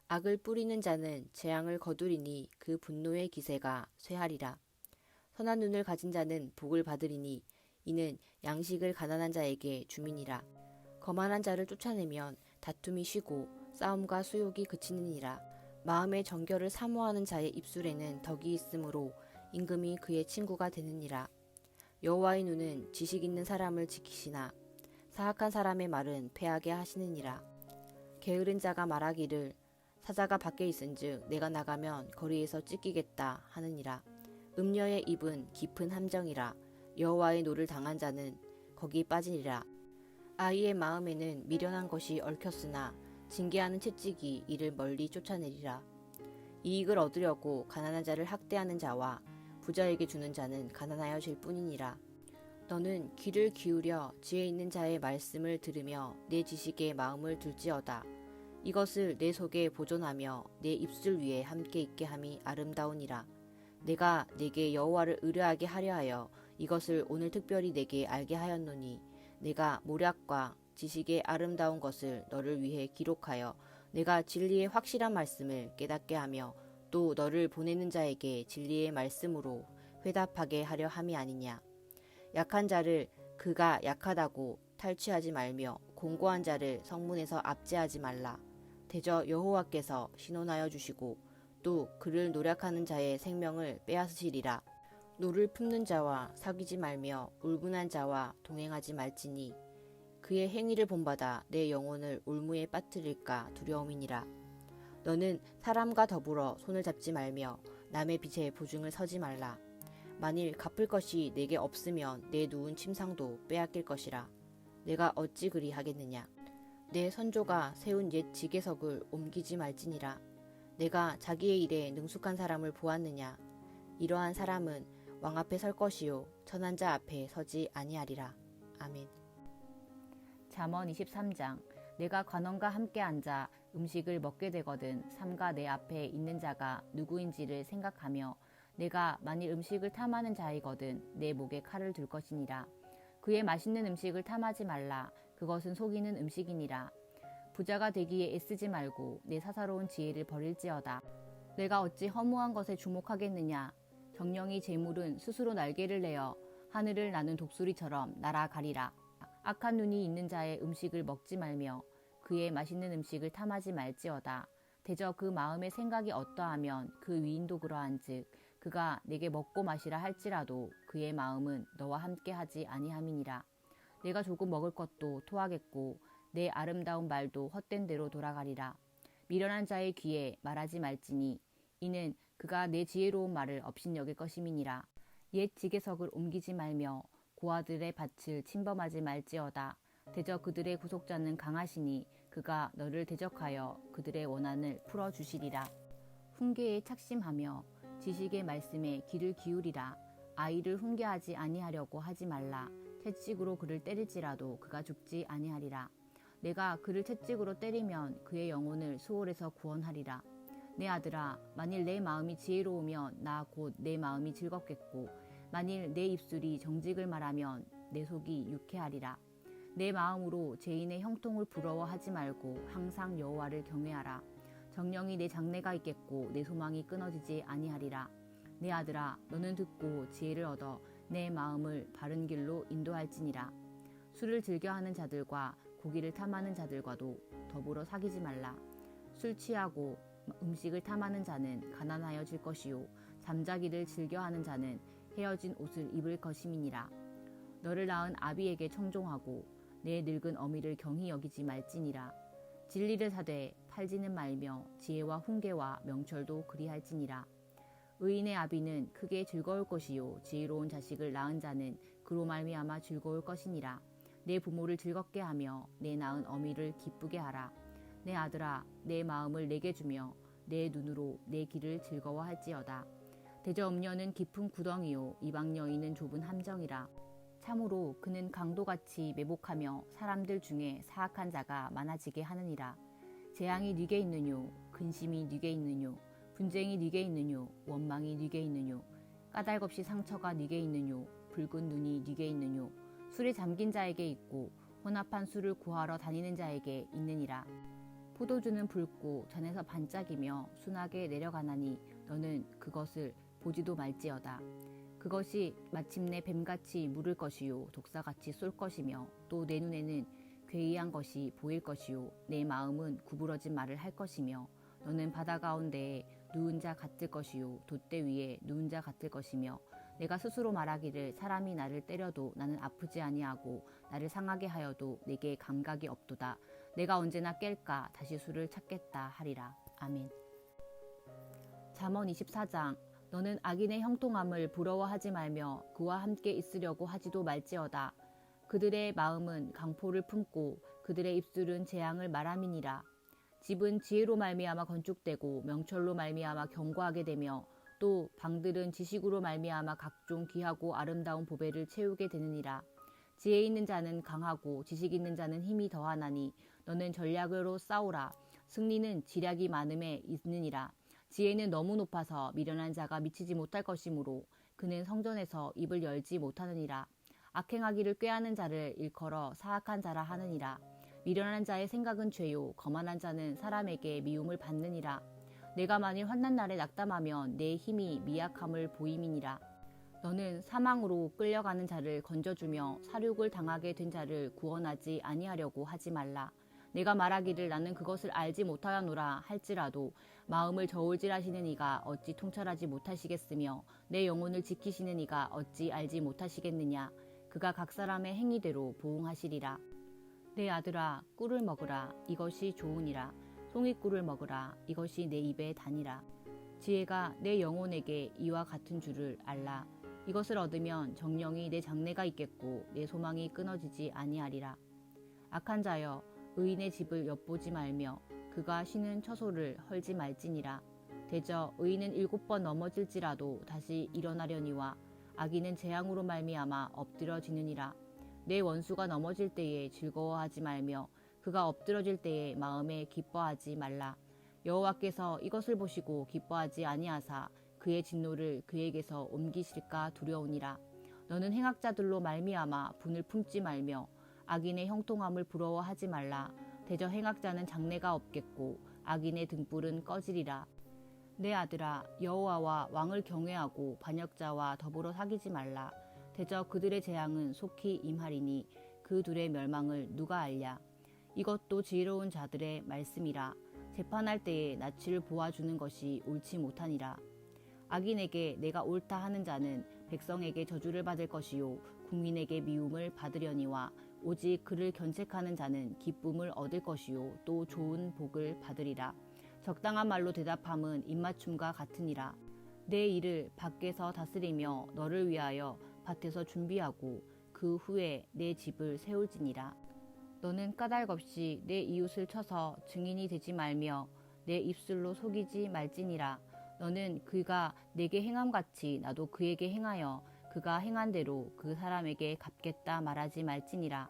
A: 악을 뿌리는 자는 재앙을 거두리니 그 분노의 기세가 쇠하리라. 선한 눈을 가진 자는 복을 받으리니 이는 양식을 가난한 자에게 주민이라. 거만한 자를 쫓아내면 다툼이 쉬고 싸움과 수욕이 그치느니라. 마음의 정결을 사모하는 자의 입술에는 덕이 있으므로 임금이 그의 친구가 되느니라. 여호와의 눈은 지식 있는 사람을 지키시나 사악한 사람의 말은 패하게 하시느니라. 게으른 자가 말하기를 사자가 밖에 있은즉 내가 나가면 거리에서 찢기겠다 하느니라. 음녀의 입은 깊은 함정이라. 여호와의 노를 당한 자는 거기 빠지리라. 아이의 마음에는 미련한 것이 얽혔으나 징계하는 채찍이 이를 멀리 쫓아내리라. 이익을 얻으려고 가난한 자를 학대하는 자와 부자에게 주는 자는 가난하여질 뿐이니라. 너는 귀를 기울여 지혜 있는 자의 말씀을 들으며 내 지식에 마음을 둘지어다. 이것을 내 속에 보존하며 내 입술 위에 함께 있게 함이 아름다우니라. 내가 내게 여호와를 의뢰하게 하려 하여 이것을 오늘 특별히 내게 알게 하였노니 내가 모략과 지식의 아름다운 것을 너를 위해 기록하여 내가 진리의 확실한 말씀을 깨닫게 하며 또 너를 보내는 자에게 진리의 말씀으로 회답하게 하려 함이 아니냐. 약한 자를 그가 약하다고 탈취하지 말며 공고한 자를 성문에서 압제하지 말라. 대저 여호와께서 신원하여 주시고 또 그를 노략하는 자의 생명을 빼앗으시리라. 노를 품는 자와 사귀지 말며 울분한 자와 동행하지 말지니 그의 행위를 본받아 내 영혼을 올무에 빠뜨릴까 두려움이니라. 너는 사람과 더불어 손을 잡지 말며 남의 빚에 보증을 서지 말라. 만일 갚을 것이 내게 없으면 내 누운 침상도 빼앗길 것이라. 내가 어찌 그리 하겠느냐. 내 선조가 세운 옛 지계석을 옮기지 말지니라. 내가 자기의 일에 능숙한 사람을 보았느냐. 이러한 사람은 왕 앞에 설 것이요 천한 자 앞에 서지 아니하리라. 아멘. 잠언 23장. 내가 관원과 함께 앉아 음식을 먹게 되거든 삼가 내 앞에 있는 자가 누구인지를 생각하며 내가 만일 음식을 탐하는 자이거든 내 목에 칼을 둘 것이니라. 그의 맛있는 음식을 탐하지 말라. 그것은 속이는 음식이니라. 부자가 되기에 애쓰지 말고 내 사사로운 지혜를 버릴지어다. 내가 어찌 허무한 것에 주목하겠느냐. 정령이 재물은 스스로 날개를 내어 하늘을 나는 독수리처럼 날아가리라. 악한 눈이 있는 자의 음식을 먹지 말며 그의 맛있는 음식을 탐하지 말지어다. 대저 그 마음의 생각이 어떠하면 그 위인도 그러한즉 그가 내게 먹고 마시라 할지라도 그의 마음은 너와 함께 하지 아니함이니라. 내가 조금 먹을 것도 토하겠고 내 아름다운 말도 헛된 대로 돌아가리라. 미련한 자의 귀에 말하지 말지니 이는 그가 내 지혜로운 말을 업신여길 것임이니라. 옛 지계석을 옮기지 말며 고아들의 밭을 침범하지 말지어다. 대저 그들의 구속자는 강하시니 그가 너를 대적하여 그들의 원한을 풀어주시리라. 훈계에 착심하며 지식의 말씀에 귀를 기울이라. 아이를 훈계하지 아니하려고 하지 말라. 채찍으로 그를 때릴지라도 그가 죽지 아니하리라. 내가 그를 채찍으로 때리면 그의 영혼을 수월에서 구원하리라. 내 아들아, 만일 내 마음이 지혜로우면 나 곧 내 마음이 즐겁겠고 만일 내 입술이 정직을 말하면 내 속이 유쾌하리라. 내 마음으로 죄인의 형통을 부러워하지 말고 항상 여호와를 경외하라. 정령이 내 장래가 있겠고 내 소망이 끊어지지 아니하리라. 내 아들아, 너는 듣고 지혜를 얻어 내 마음을 바른 길로 인도할지니라. 술을 즐겨하는 자들과 고기를 탐하는 자들과도 더불어 사귀지 말라. 술 취하고 음식을 탐하는 자는 가난하여질 것이요 잠자기를 즐겨하는 자는 헤어진 옷을 입을 것임이니라. 너를 낳은 아비에게 청종하고 내 늙은 어미를 경히 여기지 말지니라. 진리를 사되 팔지는 말며 지혜와 훈계와 명철도 그리할지니라. 의인의 아비는 크게 즐거울 것이요 지혜로운 자식을 낳은 자는 그로 말미암아 즐거울 것이니라. 내 부모를 즐겁게 하며 내 낳은 어미를 기쁘게 하라. 내 아들아, 내 마음을 내게 주며 내 눈으로 내 길을 즐거워할지어다. 대저 음녀는 깊은 구덩이요 이방 여인은 좁은 함정이라. 참으로 그는 강도같이 매복하며 사람들 중에 사악한 자가 많아지게 하느니라. 재앙이 네게 있느뇨 근심이 네게 있느뇨 분쟁이 네게 있느뇨 원망이 네게 있느뇨 까닭없이 상처가 네게 있느뇨 붉은 눈이 네게 있느뇨 술에 잠긴 자에게 있고 혼합한 술을 구하러 다니는 자에게 있느니라. 포도주는 붉고 잔에서 반짝이며 순하게 내려가나니 너는 그것을 보지도 말지어다. 그것이 마침내 뱀같이 물을 것이요 독사같이 쏠 것이며 또 내 눈에는 괴이한 것이 보일 것이요 내 마음은 구부러진 말을 할 것이며 너는 바다 가운데에 누운 자 같을 것이요 돛대 위에 누운 자 같을 것이며 내가 스스로 말하기를 사람이 나를 때려도 나는 아프지 아니하고 나를 상하게 하여도 내게 감각이 없도다. 내가 언제나 깰까 다시 술을 찾겠다 하리라. 아멘. 잠언 24장. 너는 악인의 형통함을 부러워하지 말며 그와 함께 있으려고 하지도 말지어다. 그들의 마음은 강포를 품고 그들의 입술은 재앙을 말함이니라. 집은 지혜로 말미암아 건축되고 명철로 말미암아 견고하게 되며 또 방들은 지식으로 말미암아 각종 귀하고 아름다운 보배를 채우게 되느니라. 지혜 있는 자는 강하고 지식 있는 자는 힘이 더하나니 너는 전략으로 싸우라. 승리는 지략이 많음에 있느니라. 지혜는 너무 높아서 미련한 자가 미치지 못할 것이므로 그는 성전에서 입을 열지 못하느니라. 악행하기를 꾀하는 자를 일컬어 사악한 자라 하느니라. 미련한 자의 생각은 죄요 거만한 자는 사람에게 미움을 받느니라. 내가 만일 환난 날에 낙담하면 내 힘이 미약함을 보임이니라. 너는 사망으로 끌려가는 자를 건져주며 사륙을 당하게 된 자를 구원하지 아니하려고 하지 말라. 내가 말하기를 나는 그것을 알지 못하였노라 할지라도 마음을 저울질하시는 이가 어찌 통찰하지 못하시겠으며 내 영혼을 지키시는 이가 어찌 알지 못하시겠느냐. 그가 각 사람의 행위대로 보응하시리라. 내 아들아 꿀을 먹으라. 이것이 좋으니라. 송이꿀을 먹으라. 이것이 내 입에 다니라. 지혜가 내 영혼에게 이와 같은 줄을 알라. 이것을 얻으면 정령이 내 장래가 있겠고 내 소망이 끊어지지 아니하리라. 악한 자여 의인의 집을 엿보지 말며 그가 쉬는 처소를 헐지 말지니라. 대저 의인은 7번 넘어질지라도 다시 일어나려니와 악인은 재앙으로 말미암아 엎드러지느니라. 내 원수가 넘어질 때에 즐거워하지 말며 그가 엎드러질 때에 마음에 기뻐하지 말라. 여호와께서 이것을 보시고 기뻐하지 아니하사 그의 진노를 그에게서 옮기실까 두려우니라. 너는 행악자들로 말미암아 분을 품지 말며 악인의 형통함을 부러워하지 말라. 대저 행악자는 장래가 없겠고 악인의 등불은 꺼지리라. 내 아들아 여호와와 왕을 경외하고 반역자와 더불어 사귀지 말라. 대저 그들의 재앙은 속히 임하리니 그 둘의 멸망을 누가 알랴. 이것도 지혜로운 자들의 말씀이라. 재판할 때에 낯을 보아주는 것이 옳지 못하니라. 악인에게 내가 옳다 하는 자는 백성에게 저주를 받을 것이요 국민에게 미움을 받으려니와 오직 그를 견책하는 자는 기쁨을 얻을 것이요 또 좋은 복을 받으리라. 적당한 말로 대답함은 입맞춤과 같으니라. 내 일을 밖에서 다스리며 너를 위하여 밭에서 준비하고 그 후에 내 집을 세울지니라. 너는 까닭없이 내 이웃을 쳐서 증인이 되지 말며 내 입술로 속이지 말지니라. 너는 그가 내게 행함같이 나도 그에게 행하여 그가 행한 대로 그 사람에게 갚겠다 말하지 말지니라.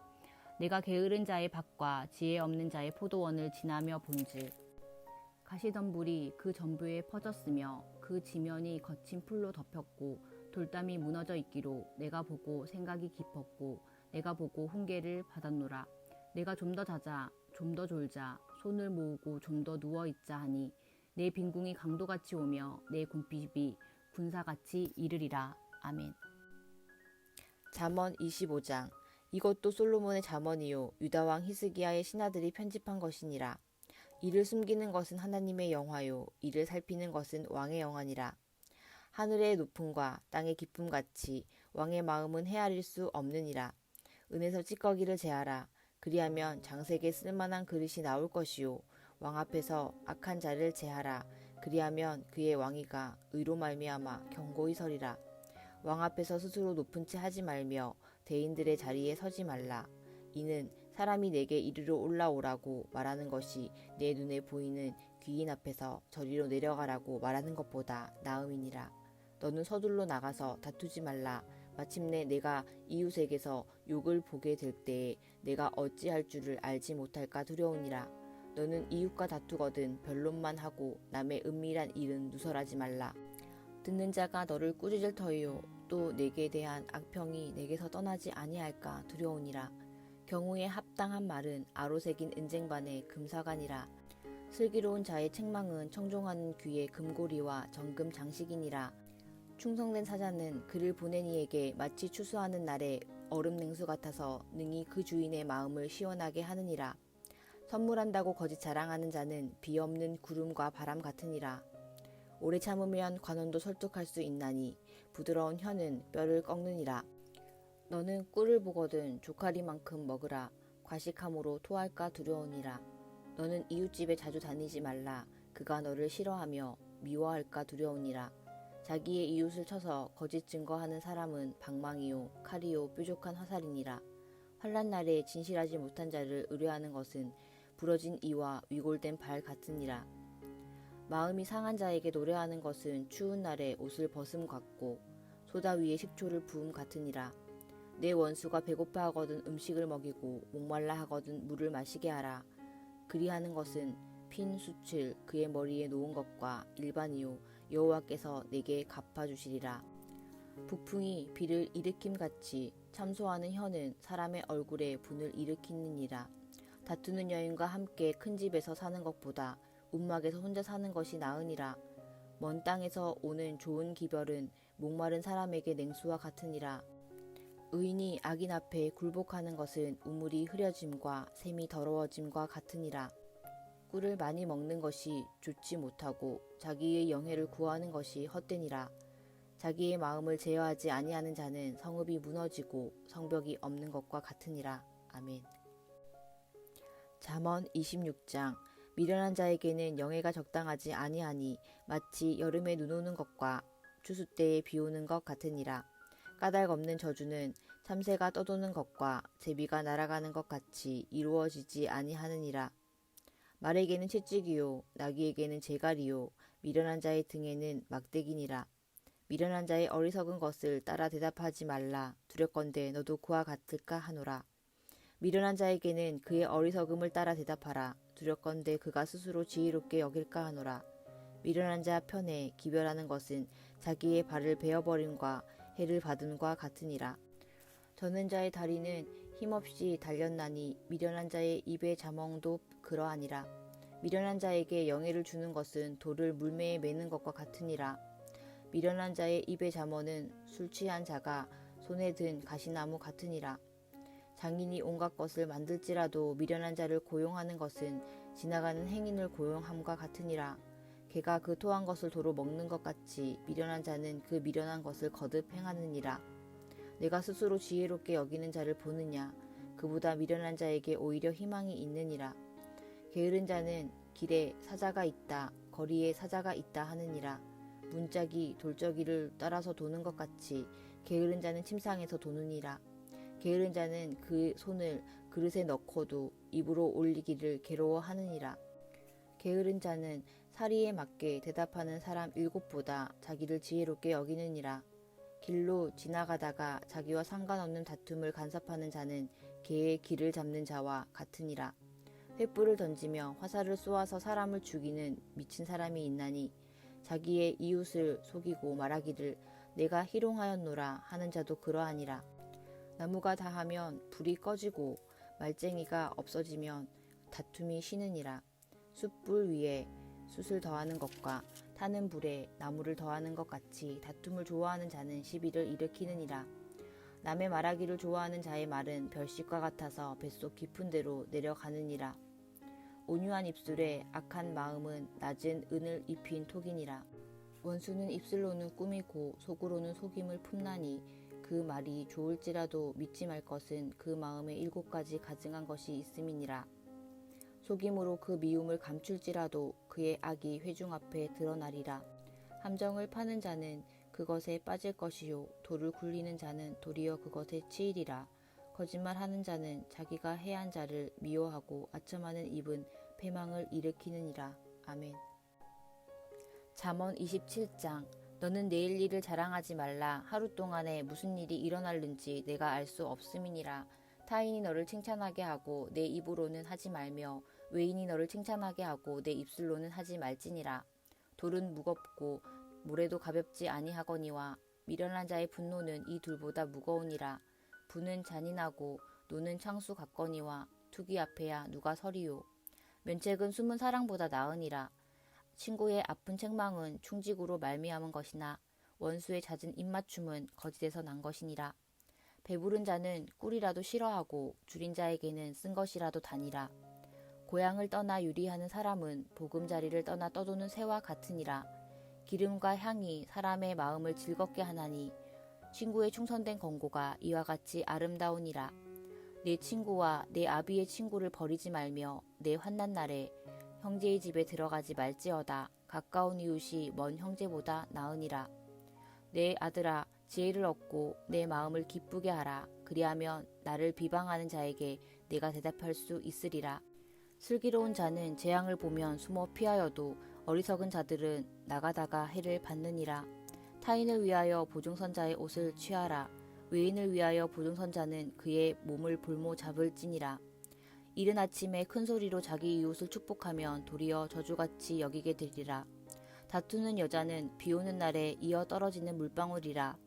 A: 내가 게으른 자의 밭과 지혜 없는 자의 포도원을 지나며 본즉 가시덤불이 그 전부에 퍼졌으며 그 지면이 거친 풀로 덮였고 돌담이 무너져 있기로 내가 보고 생각이 깊었고 내가 보고 훈계를 받았노라. 내가 좀 더 자자 좀 더 졸자 손을 모으고 좀 더 누워있자 하니 내 빈궁이 강도같이 오며 내 궁핍이 군사같이 이르리라. 아멘.
B: 잠언 25장. 이것도 솔로몬의 잠언이요 유다왕 히스기야의 신하들이 편집한 것이니라. 이를 숨기는 것은 하나님의 영화요 이를 살피는 것은 왕의 영화니라. 하늘의 높음과 땅의 깊음같이 왕의 마음은 헤아릴 수 없느니라. 은에서 찌꺼기를 제하라. 그리하면 장색에 쓸만한 그릇이 나올 것이요 왕 앞에서 악한 자를 제하라. 그리하면 그의 왕위가 의로 말미암아 견고히 서리라. 왕 앞에서 스스로 높은 채 하지 말며 대인들의 자리에 서지 말라. 이는 사람이 내게 이리로 올라오라고 말하는 것이 내 눈에 보이는 귀인 앞에서 저리로 내려가라고 말하는 것보다 나음이니라. 너는 서둘러 나가서 다투지 말라. 마침내 내가 이웃에게서 욕을 보게 될 때에 내가 어찌할 줄을 알지 못할까 두려우니라. 너는 이웃과 다투거든 변론만 하고 남의 은밀한 일은 누설하지 말라. 듣는 자가 너를 꾸짖을 터이요 또 내게 대한 악평이 내게서 떠나지 아니할까 두려우니라. 경우에 합당한 말은 아로새긴 은쟁반의 금사관이라. 슬기로운 자의 책망은 청종하는 귀의 금고리와 정금 장식이니라. 충성된 사자는 그를 보낸 이에게 마치 추수하는 날에 얼음 냉수 같아서 능히 그 주인의 마음을 시원하게 하느니라. 선물한다고 거짓 자랑하는 자는 비 없는 구름과 바람 같으니라. 오래 참으면 관원도 설득할 수 있나니 부드러운 혀는 뼈를 꺾느니라. 너는 꿀을 보거든 조카리만큼 먹으라. 과식함으로 토할까 두려우니라. 너는 이웃집에 자주 다니지 말라. 그가 너를 싫어하며 미워할까 두려우니라. 자기의 이웃을 쳐서 거짓 증거하는 사람은 방망이요 칼이요 뾰족한 화살이니라. 환난 날에 진실하지 못한 자를 의뢰하는 것은 부러진 이와 위골된 발 같으니라. 마음이 상한 자에게 노래하는 것은 추운 날에 옷을 벗음 같고 소다 위에 식초를 부음 같으니라. 내 원수가 배고파 하거든 음식을 먹이고 목말라 하거든 물을 마시게 하라. 그리하는 것은 핀 숯을 그의 머리에 놓은 것과 일반이요 여호와께서 내게 갚아주시리라. 북풍이 비를 일으킴같이 참소하는 혀는 사람의 얼굴에 분을 일으키느니라. 다투는 여인과 함께 큰 집에서 사는 것보다 움막에서 혼자 사는 것이 나으니라. 먼 땅에서 오는 좋은 기별은 목마른 사람에게 냉수와 같으니라. 의인이 악인 앞에 굴복하는 것은 우물이 흐려짐과 샘이 더러워짐과 같으니라. 꿀을 많이 먹는 것이 좋지 못하고 자기의 영예를 구하는 것이 헛되니라. 자기의 마음을 제어하지 아니하는 자는 성읍이 무너지고 성벽이 없는 것과 같으니라. 아멘. 잠언 26장. 미련한 자에게는 영예가 적당하지 아니하니 마치 여름에 눈 오는 것과 추수 때에 비 오는 것 같으니라. 까닭 없는 저주는 참새가 떠도는 것과 제비가 날아가는 것 같이 이루어지지 아니하느니라. 말에게는 채찍이요 나귀에게는 재갈이요 미련한 자의 등에는 막대기니라. 미련한 자의 어리석은 것을 따라 대답하지 말라. 두렵건대 너도 그와 같을까 하노라. 미련한 자에게는 그의 어리석음을 따라 대답하라. 두렵건대 그가 스스로 지혜롭게 여길까 하노라. 미련한 자 편에 기별하는 것은 자기의 발을 베어버림과 해를 받음과 같으니라. 저는 자의 다리는 힘없이 달렸나니 미련한 자의 입의 자멍도 그러하니라. 미련한 자에게 영예를 주는 것은 돌을 물매에 매는 것과 같으니라. 미련한 자의 입의 잠언은 술 취한 자가 손에 든 가시나무 같으니라. 장인이 온갖 것을 만들지라도 미련한 자를 고용하는 것은 지나가는 행인을 고용함과 같으니라. 개가 그 토한 것을 도로 먹는 것 같이 미련한 자는 그 미련한 것을 거듭 행하느니라. 내가 스스로 지혜롭게 여기는 자를 보느냐. 그보다 미련한 자에게 오히려 희망이 있느니라. 게으른 자는 길에 사자가 있다 거리에 사자가 있다 하느니라. 문짝이 돌적이를 따라서 도는 것 같이 게으른 자는 침상에서 도느니라. 게으른 자는 그 손을 그릇에 넣고도 입으로 올리기를 괴로워하느니라. 게으른 자는 사리에 맞게 대답하는 사람 7보다 자기를 지혜롭게 여기느니라. 길로 지나가다가 자기와 상관없는 다툼을 간섭하는 자는 개의 길을 잡는 자와 같으니라. 횃불을 던지며 화살을 쏘아서 사람을 죽이는 미친 사람이 있나니 자기의 이웃을 속이고 말하기를 내가 희롱하였노라 하는 자도 그러하니라. 나무가 다하면 불이 꺼지고 말쟁이가 없어지면 다툼이 쉬느니라. 숯불 위에 숯을 더하는 것과 타는 불에 나무를 더하는 것 같이 다툼을 좋아하는 자는 시비를 일으키느니라. 남의 말하기를 좋아하는 자의 말은 별식과 같아서 뱃속 깊은 데로 내려가느니라. 온유한 입술에 악한 마음은 낮은 은을 입힌 톡이니라. 원수는 입술로는 꾸미고 속으로는 속임을 품나니 그 말이 좋을지라도 믿지 말 것은 그 마음에 7가지 가증한 것이 있음이니라. 속임으로 그 미움을 감출지라도 그의 악이 회중 앞에 드러나리라. 함정을 파는 자는 그것에 빠질 것이요 돌을 굴리는 자는 도리어 그것에 치이리라. 거짓말하는 자는 자기가 해한 자를 미워하고 아첨하는 입은 패망을 일으키느니라. 아멘. 잠언 27장. 너는 내일 일을 자랑하지 말라. 하루 동안에 무슨 일이 일어날는지 내가 알 수 없음이니라. 타인이 너를 칭찬하게 하고 내 입으로는 하지 말며
A: 외인이 너를 칭찬하게 하고 내 입술로는 하지 말지니라. 돌은 무겁고 모래도 가볍지 아니하거니와 미련한 자의 분노는 이 둘보다 무거우니라. 부는 잔인하고 노는 창수 같거니와 투기 앞에야 누가 서리요. 면책은 숨은 사랑보다 나으니라. 친구의 아픈 책망은 충직으로 말미암은 것이나 원수의 잦은 입맞춤은 거짓에서 난 것이니라. 배부른 자는 꿀이라도 싫어하고 줄인 자에게는 쓴 것이라도 다니라. 고향을 떠나 유리하는 사람은 보금자리를 떠나 떠도는 새와 같으니라. 기름과 향이 사람의 마음을 즐겁게 하나니 친구의 충성된 권고가 이와 같이 아름다우니라. 내 친구와 내 아비의 친구를 버리지 말며 내 환난 날에 형제의 집에 들어가지 말지어다. 가까운 이웃이 먼 형제보다 나으니라. 내 아들아, 지혜를 얻고 내 마음을 기쁘게 하라. 그리하면 나를 비방하는 자에게 내가 대답할 수 있으리라. 슬기로운 자는 재앙을 보면 숨어 피하여도 어리석은 자들은 나가다가 해를 받느니라. 타인을 위하여 보증선자의 옷을 취하라. 외인을 위하여 보증선자는 그의 몸을 볼모 잡을지니라. 이른 아침에 큰 소리로 자기 이웃을 축복하면 도리어 저주같이 여기게 되리라. 다투는 여자는 비 오는 날에 이어 떨어지는 물방울이라.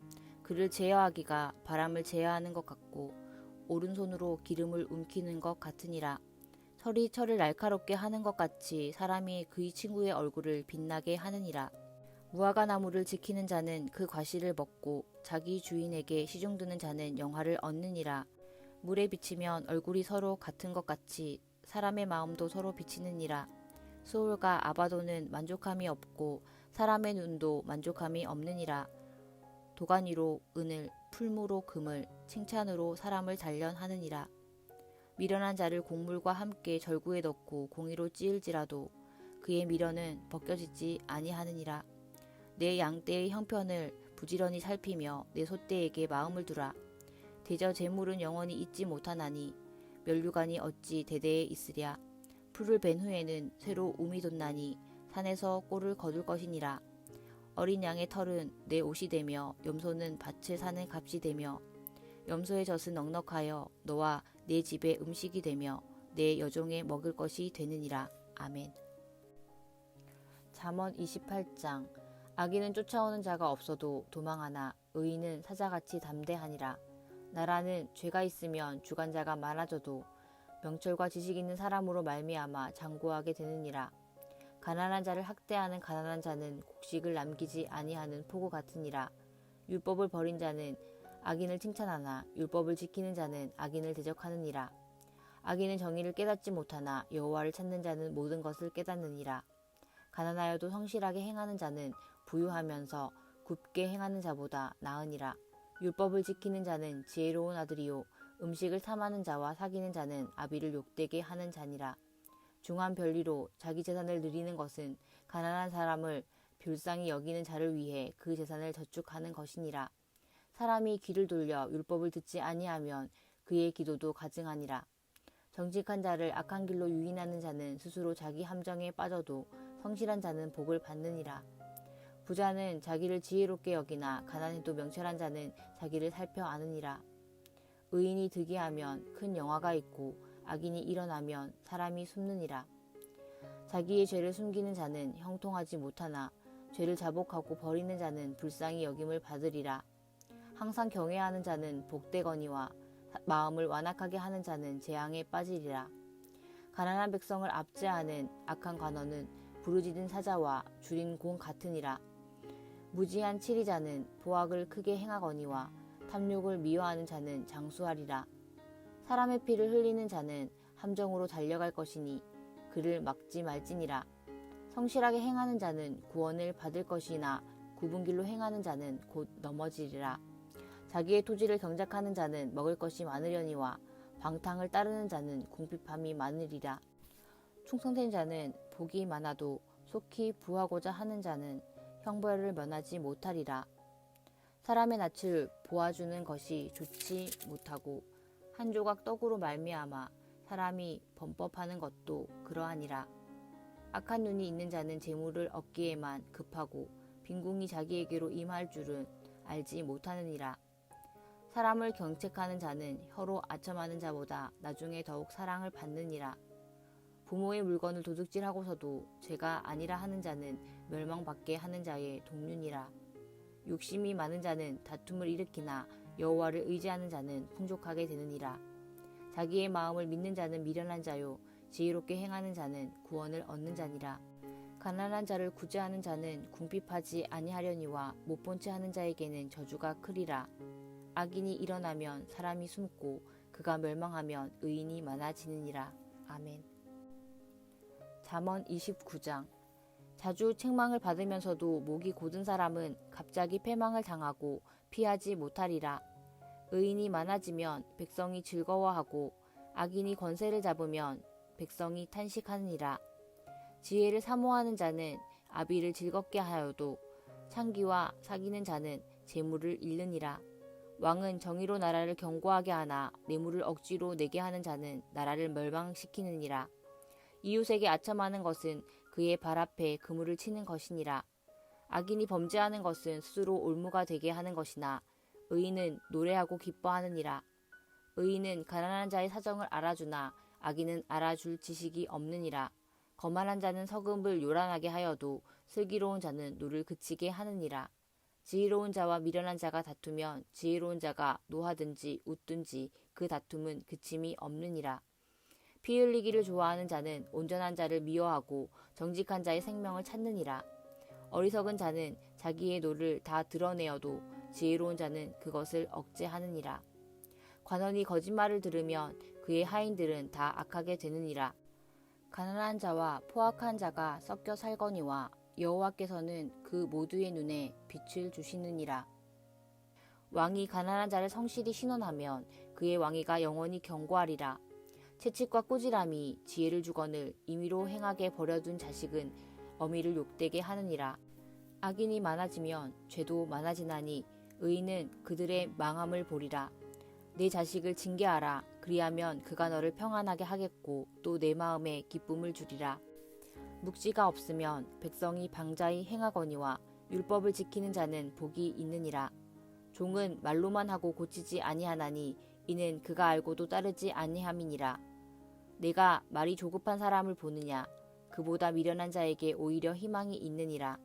A: 그를 제어하기가 바람을 제어하는 것 같고 오른손으로 기름을 움키는 것 같으니라. 철이 철을 날카롭게 하는 것 같이 사람이 그의 친구의 얼굴을 빛나게 하느니라. 무화과 나무를 지키는 자는 그 과실을 먹고 자기 주인에게 시중드는 자는 영화를 얻느니라. 물에 비치면 얼굴이 서로 같은 것 같이 사람의 마음도 서로 비치느니라. 수올과 아바도는 만족함이 없고 사람의 눈도 만족함이 없느니라. 도가니로 은을, 풀무로 금을, 칭찬으로 사람을 단련하느니라. 미련한 자를 곡물과 함께 절구에 넣고 공의로 찌을지라도 그의 미련은 벗겨지지 아니하느니라. 내 양떼의 형편을 부지런히 살피며 내 소떼에게 마음을 두라. 대저 재물은 영원히 잊지 못하나니 면류관이 어찌 대대에 있으랴. 풀을 벤 후에는 새로 움이 돋나니 산에서 꼴을 거둘 것이니라. 어린 양의 털은 내 옷이 되며 염소는 밭을 사는 값이 되며 염소의 젖은 넉넉하여 너와 내 집의 음식이 되며 내 여종의 먹을 것이 되느니라. 아멘. 잠언 28장. 악인은 쫓아오는 자가 없어도 도망하나 의인은 사자같이 담대하니라. 나라는 죄가 있으면 주관자가 많아져도 명철과 지식 있는 사람으로 말미암아 장구하게 되느니라. 가난한 자를 학대하는 가난한 자는 곡식을 남기지 아니하는 포구 같으니라. 율법을 버린 자는 악인을 칭찬하나 율법을 지키는 자는 악인을 대적하느니라. 악인은 정의를 깨닫지 못하나 여호와를 찾는 자는 모든 것을 깨닫느니라. 가난하여도 성실하게 행하는 자는 부유하면서 굽게 행하는 자보다 나으니라. 율법을 지키는 자는 지혜로운 아들이요 음식을 탐하는 자와 사귀는 자는 아비를 욕되게 하는 자니라. 중한 별리로 자기 재산을 누리는 것은 가난한 사람을 불쌍히 여기는 자를 위해 그 재산을 저축하는 것이니라. 사람이 귀를 돌려 율법을 듣지 아니하면 그의 기도도 가증하니라. 정직한 자를 악한 길로 유인하는 자는 스스로 자기 함정에 빠져도 성실한 자는 복을 받느니라. 부자는 자기를 지혜롭게 여기나 가난해도 명철한 자는 자기를 살펴 아느니라. 의인이 득이 하면 큰 영화가 있고 악인이 일어나면 사람이 숨느니라. 자기의 죄를 숨기는 자는 형통하지 못하나 죄를 자복하고 버리는 자는 불쌍히 여김을 받으리라. 항상 경외하는 자는 복되거니와 마음을 완악하게 하는 자는 재앙에 빠지리라. 가난한 백성을 압제하는 악한 관원은 부르짖은 사자와 줄인 공 같으니라. 무지한 치리자는 보악을 크게 행하거니와 탐욕을 미워하는 자는 장수하리라. 사람의 피를 흘리는 자는 함정으로 달려갈 것이니 그를 막지 말지니라. 성실하게 행하는 자는 구원을 받을 것이나 굽은 길로 행하는 자는 곧 넘어지리라. 자기의 토지를 경작하는 자는 먹을 것이 많으려니와 방탕을 따르는 자는 궁핍함이 많으리라. 충성된 자는 복이 많아도 속히 부하고자 하는 자는 형벌을 면하지 못하리라. 사람의 낯을 보아주는 것이 좋지 못하고 한 조각 떡으로 말미암아 사람이 범법하는 것도 그러하니라. 악한 눈이 있는 자는 재물을 얻기에만 급하고 빈궁이 자기에게로 임할 줄은 알지 못하느니라. 사람을 경책하는 자는 혀로 아첨하는 자보다 나중에 더욱 사랑을 받느니라.
B: 부모의 물건을 도둑질하고서도 죄가 아니라 하는 자는 멸망받게 하는 자의 동륜이라. 욕심이 많은 자는 다툼을 일으키나 여호와를 의지하는 자는 풍족하게 되느니라. 자기의 마음을 믿는 자는 미련한 자요 지혜롭게 행하는 자는 구원을 얻는 자니라. 가난한 자를 구제하는 자는 궁핍하지 아니하려니와 못 본 채 하는 자에게는 저주가 크리라. 악인이 일어나면 사람이 숨고 그가 멸망하면 의인이 많아지느니라. 아멘. 잠언 29장. 자주 책망을 받으면서도 목이 곧은 사람은 갑자기 패망을 당하고 피하지 못하리라. 의인이 많아지면 백성이 즐거워하고 악인이 권세를 잡으면 백성이 탄식하느니라. 지혜를 사모하는 자는 아비를 즐겁게 하여도 창기와 사귀는 자는 재물을 잃느니라. 왕은 정의로 나라를 견고하게 하나 뇌물을 억지로 내게 하는 자는 나라를 멸망시키느니라. 이웃에게 아첨하는 것은 그의 발 앞에 그물을 치는 것이니라. 악인이 범죄하는 것은 스스로 올무가 되게 하는 것이나 의인은 노래하고 기뻐하느니라. 의인은 가난한 자의 사정을 알아주나 악인은 알아줄 지식이 없느니라. 거만한 자는 서금을 요란하게 하여도 슬기로운 자는 노를 그치게 하느니라. 지혜로운 자와 미련한 자가 다투면 지혜로운 자가 노하든지 웃든지 그 다툼은 그침이 없느니라. 피 흘리기를 좋아하는 자는 온전한 자를 미워하고 정직한 자의 생명을 찾느니라. 어리석은 자는 자기의 노를 다 드러내어도 지혜로운 자는 그것을 억제하느니라. 관원이 거짓말을 들으면 그의 하인들은 다 악하게 되느니라. 가난한 자와 포악한 자가 섞여 살거니와 여호와께서는 그 모두의 눈에 빛을 주시느니라. 왕이 가난한 자를 성실히 신원하면 그의 왕위가 영원히 견고하리라. 채찍과 꾸지람이 지혜를 주거늘 임의로 행하게 버려둔 자식은 어미를 욕되게 하느니라. 악인이 많아지면 죄도 많아지나니 의인은 그들의 망함을 보리라. 내 자식을 징계하라. 그리하면 그가 너를 평안하게 하겠고 또 내 마음에 기쁨을 주리라. 묵시가 없으면 백성이 방자히 행하거니와 율법을 지키는 자는 복이 있느니라. 종은 말로만 하고 고치지 아니하나니 이는 그가 알고도 따르지 아니함이니라. 내가 말이 조급한 사람을 보느냐? 그보다 미련한 자에게 오히려 희망이 있느니라.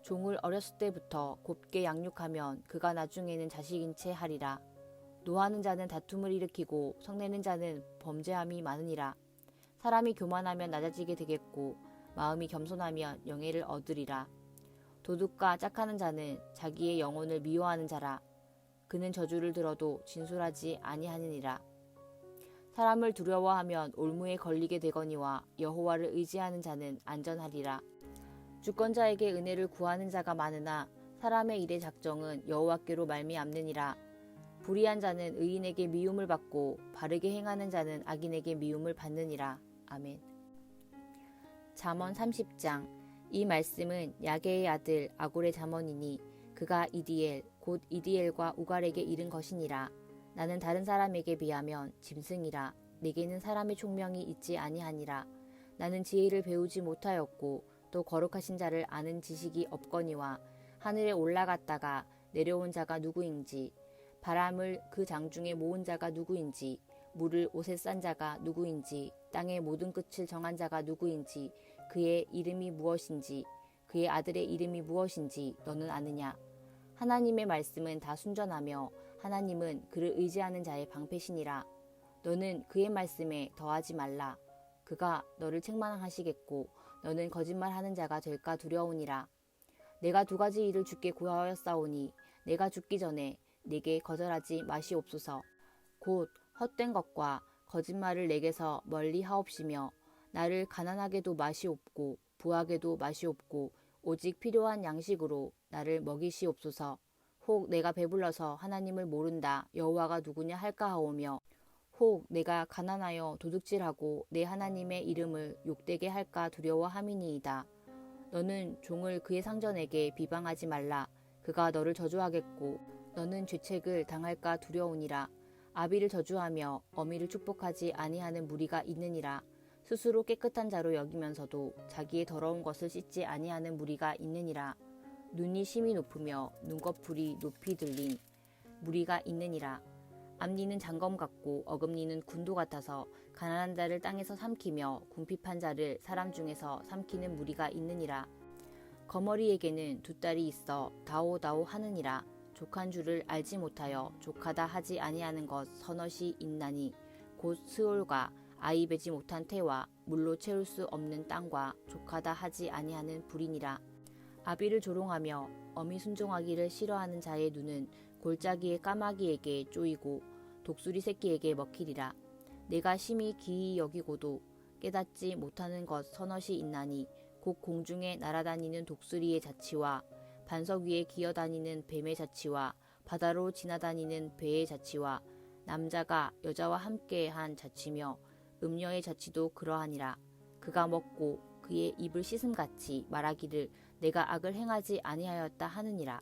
B: 종을 어렸을 때부터 곱게 양육하면 그가 나중에는 자식인 채 하리라. 노하는 자는 다툼을 일으키고 성내는 자는 범죄함이 많으니라. 사람이 교만하면 낮아지게 되겠고 마음이 겸손하면 영예를 얻으리라. 도둑과 짝하는 자는 자기의 영혼을 미워하는 자라. 그는 저주를 들어도 진술하지 아니하느니라. 사람을 두려워하면 올무에 걸리게 되거니와 여호와를 의지하는 자는 안전하리라. 주권자에게 은혜를 구하는 자가 많으나 사람의 일의 작정은 여호와께로 말미암느니라. 불의한 자는 의인에게 미움을 받고 바르게 행하는 자는 악인에게 미움을 받느니라. 아멘. 잠언 30장. 이 말씀은 야게의 아들 아골의 잠언이니 그가 이디엘 곧 이디엘과 우갈에게 이른 것이니라. 나는 다른 사람에게 비하면 짐승이라. 내게는 사람의 총명이 있지 아니하니라. 나는 지혜를 배우지 못하였고 또 거룩하신 자를 아는 지식이 없거니와 하늘에 올라갔다가 내려온 자가 누구인지 바람을 그 장중에 모은 자가 누구인지 물을 옷에 싼 자가 누구인지 땅의 모든 끝을 정한 자가 누구인지 그의 이름이 무엇인지 그의 아들의 이름이 무엇인지 너는 아느냐? 하나님의 말씀은 다 순전하며 하나님은 그를 의지하는 자의 방패시니라. 너는 그의 말씀에 더하지 말라. 그가 너를 책망하시겠고 너는 거짓말하는 자가 될까 두려우니라. 내가 두 가지 일을 주께 구하였사오니 내가 죽기 전에 내게 거절하지 마시옵소서. 곧 헛된 것과 거짓말을 내게서 멀리 하옵시며 나를 가난하게도 마시옵고 부하게도 마시옵고 오직 필요한 양식으로 나를 먹이시옵소서. 혹 내가 배불러서 하나님을 모른다 여호와가 누구냐 할까 하오며 혹 내가 가난하여 도둑질하고 내 하나님의 이름을 욕되게 할까 두려워함이니이다. 너는 종을 그의 상전에게 비방하지 말라. 그가 너를 저주하겠고 너는 죄책을 당할까 두려우니라. 아비를 저주하며 어미를 축복하지 아니하는 무리가 있느니라. 스스로 깨끗한 자로 여기면서도 자기의 더러운 것을 씻지 아니하는 무리가 있느니라. 눈이 심히 높으며 눈꺼풀이 높이 들린 무리가 있느니라.
A: 앞니는 장검 같고 어금니는 군도 같아서 가난한 자를 땅에서 삼키며 궁핍한 자를 사람 중에서 삼키는 무리가 있느니라. 거머리에게는 두 딸이 있어 다오다오 하느니라. 족한 줄을 알지 못하여 족하다 하지 아니하는 것 서넛이 있나니 곧 스올과 아이 베지 못한 태와 물로 채울 수 없는 땅과 족하다 하지 아니하는 불이니라. 아비를 조롱하며 어미 순종하기를 싫어하는 자의 눈은 골짜기의 까마귀에게 쪼이고 독수리 새끼에게 먹히리라. 내가 심히 기이 여기고도 깨닫지 못하는 것 서넛이 있나니 곧 공중에 날아다니는 독수리의 자치와 반석 위에 기어다니는 뱀의 자치와 바다로 지나다니는 배의 자치와 남자가 여자와 함께한 자치며 음녀의 자치도 그러하니라. 그가 먹고 그의 입을 씻음같이 말하기를 내가 악을 행하지 아니하였다 하느니라.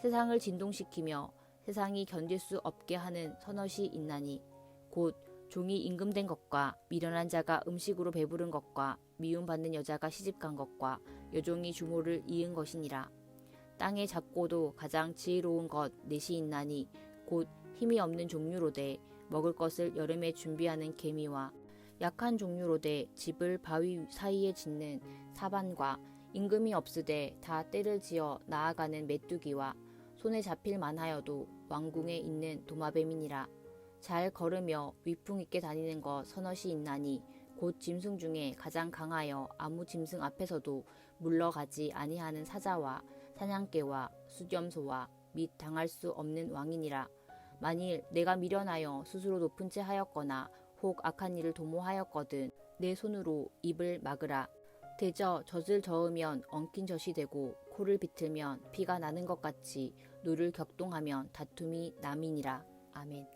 A: 세상을 진동시키며 세상이 견딜 수 없게 하는 서넛이 있나니 곧 종이 임금된 것과 미련한 자가 음식으로 배부른 것과 미움받는 여자가 시집간 것과 여종이 주모를 이은 것이니라. 땅의 작고도 가장 지혜로운 것 넷이 있나니 곧 힘이 없는 종류로되 먹을 것을 여름에 준비하는 개미와 약한 종류로되 집을 바위 사이에 짓는 사반과 임금이 없으되 다 때를 지어 나아가는 메뚜기와 손에 잡힐 만하여도 왕궁에 있는 도마뱀이니라. 잘 걸으며 위풍 있게 다니는 것 서넛이 있나니 곧 짐승 중에 가장 강하여 아무 짐승 앞에서도 물러가지 아니하는 사자와 사냥개와 수렴소와 및 당할 수 없는 왕이니라. 만일 내가 미련하여 스스로 높은 채 하였거나 혹 악한 일을 도모하였거든 내 손으로 입을 막으라. 대저 젖을 저으면 엉킨 젖이 되고 코를 비틀면 피가 나는 것 같이 노를 격동하면 다툼이 남이니라. 아멘.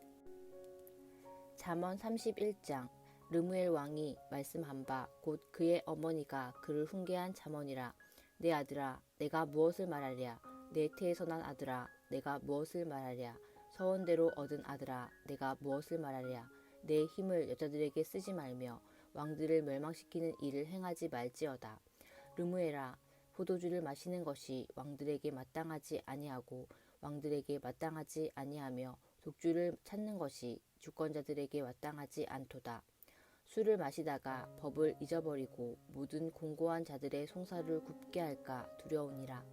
A: 잠언 31장. 르무엘 왕이 말씀한 바 곧 그의 어머니가 그를 훈계한 잠언이라. 내 아들아 내가 무엇을 말하랴. 내 태에서 난 아들아 내가 무엇을 말하랴. 서원대로 얻은 아들아 내가 무엇을 말하랴. 내 힘을 여자들에게 쓰지 말며 왕들을 멸망시키는 일을 행하지 말지어다. 르무엘아 포도주를 마시는 것이 왕들에게 마땅하지 아니하고 왕들에게 마땅하지 아니하며 독주를 찾는 것이 주권자들에게 마땅하지 않도다. 술을 마시다가 법을 잊어버리고 모든 공고한 자들의 송사를 굽게 할까 두려우니라.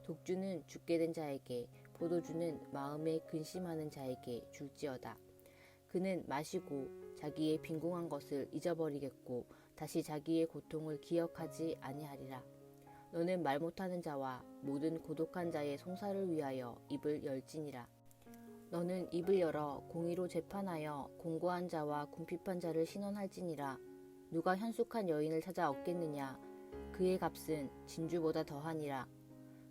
A: 독주는 죽게 된 자에게 포도주는 마음에 근심하는 자에게 줄지어다. 그는 마시고 자기의 빈궁한 것을 잊어버리겠고 다시 자기의 고통을 기억하지 아니하리라. 너는 말 못하는 자와 모든 고독한 자의 송사를 위하여 입을 열지니라. 너는 입을 열어 공의로 재판하여 공고한 자와 궁핍한 자를 신원할지니라. 누가 현숙한 여인을 찾아 얻겠느냐. 그의 값은 진주보다 더하니라.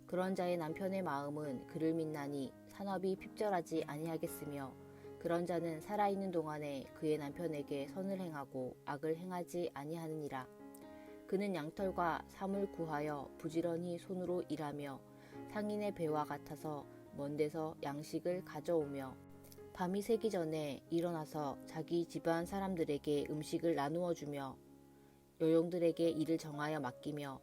A: 그런 자의 남편의 마음은 그를 믿나니 산업이 핍절하지 아니하겠으며 그런 자는 살아있는 동안에 그의 남편에게 선을 행하고 악을 행하지 아니하느니라. 그는 양털과 삼을 구하여 부지런히 손으로 일하며 상인의 배와 같아서 먼 데서 양식을 가져오며 밤이 새기 전에 일어나서 자기 집안 사람들에게 음식을 나누어 주며 여종들에게 일을 정하여 맡기며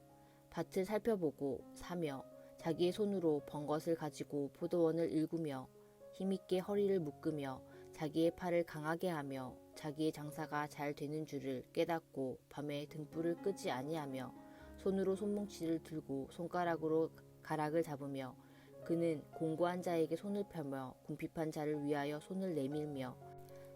A: 밭을 살펴보고 사며 자기의 손으로 번 것을 가지고 포도원을 일구며 힘있게 허리를 묶으며 자기의 팔을 강하게 하며 자기의 장사가 잘 되는 줄을 깨닫고 밤에 등불을 끄지 아니하며 손으로 손뭉치를 들고 손가락으로 가락을 잡으며 그는 공고한 자에게 손을 펴며 궁핍한 자를 위하여 손을 내밀며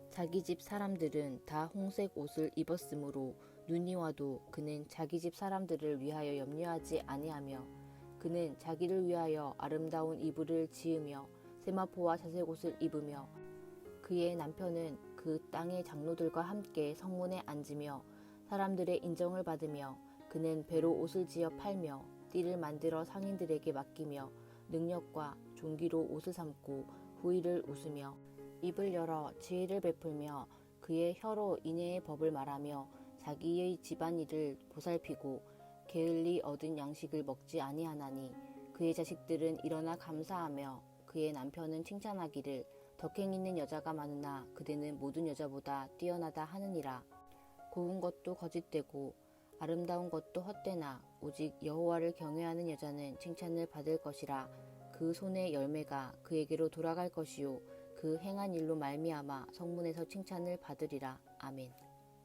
A: 자기 집 사람들은 다 홍색 옷을 입었으므로 눈이 와도 그는 자기 집 사람들을 위하여 염려하지 아니하며 그는 자기를 위하여 아름다운 이불을 지으며 세마포와 자색옷을 입으며 그의 남편은 그 땅의 장로들과 함께 성문에 앉으며 사람들의 인정을 받으며 그는 배로 옷을 지어 팔며 띠를 만들어 상인들에게 맡기며 능력과 종기로 옷을 삼고 후일을 웃으며 입을 열어 지혜를 베풀며 그의 혀로 인애의 법을 말하며 자기의 집안일을 보살피고 게을리 얻은 양식을 먹지 아니하나니 그의 자식들은 일어나 감사하며 그의 남편은 칭찬하기를 덕행 있는 여자가 많으나 그대는 모든 여자보다 뛰어나다 하느니라. 고운 것도 거짓되고 아름다운 것도 헛되나 오직 여호와를 경외하는 여자는 칭찬을 받을 것이라. 그 손의 열매가 그에게로 돌아갈 것이요 그 행한 일로 말미암아 성문에서 칭찬을 받으리라. 아멘.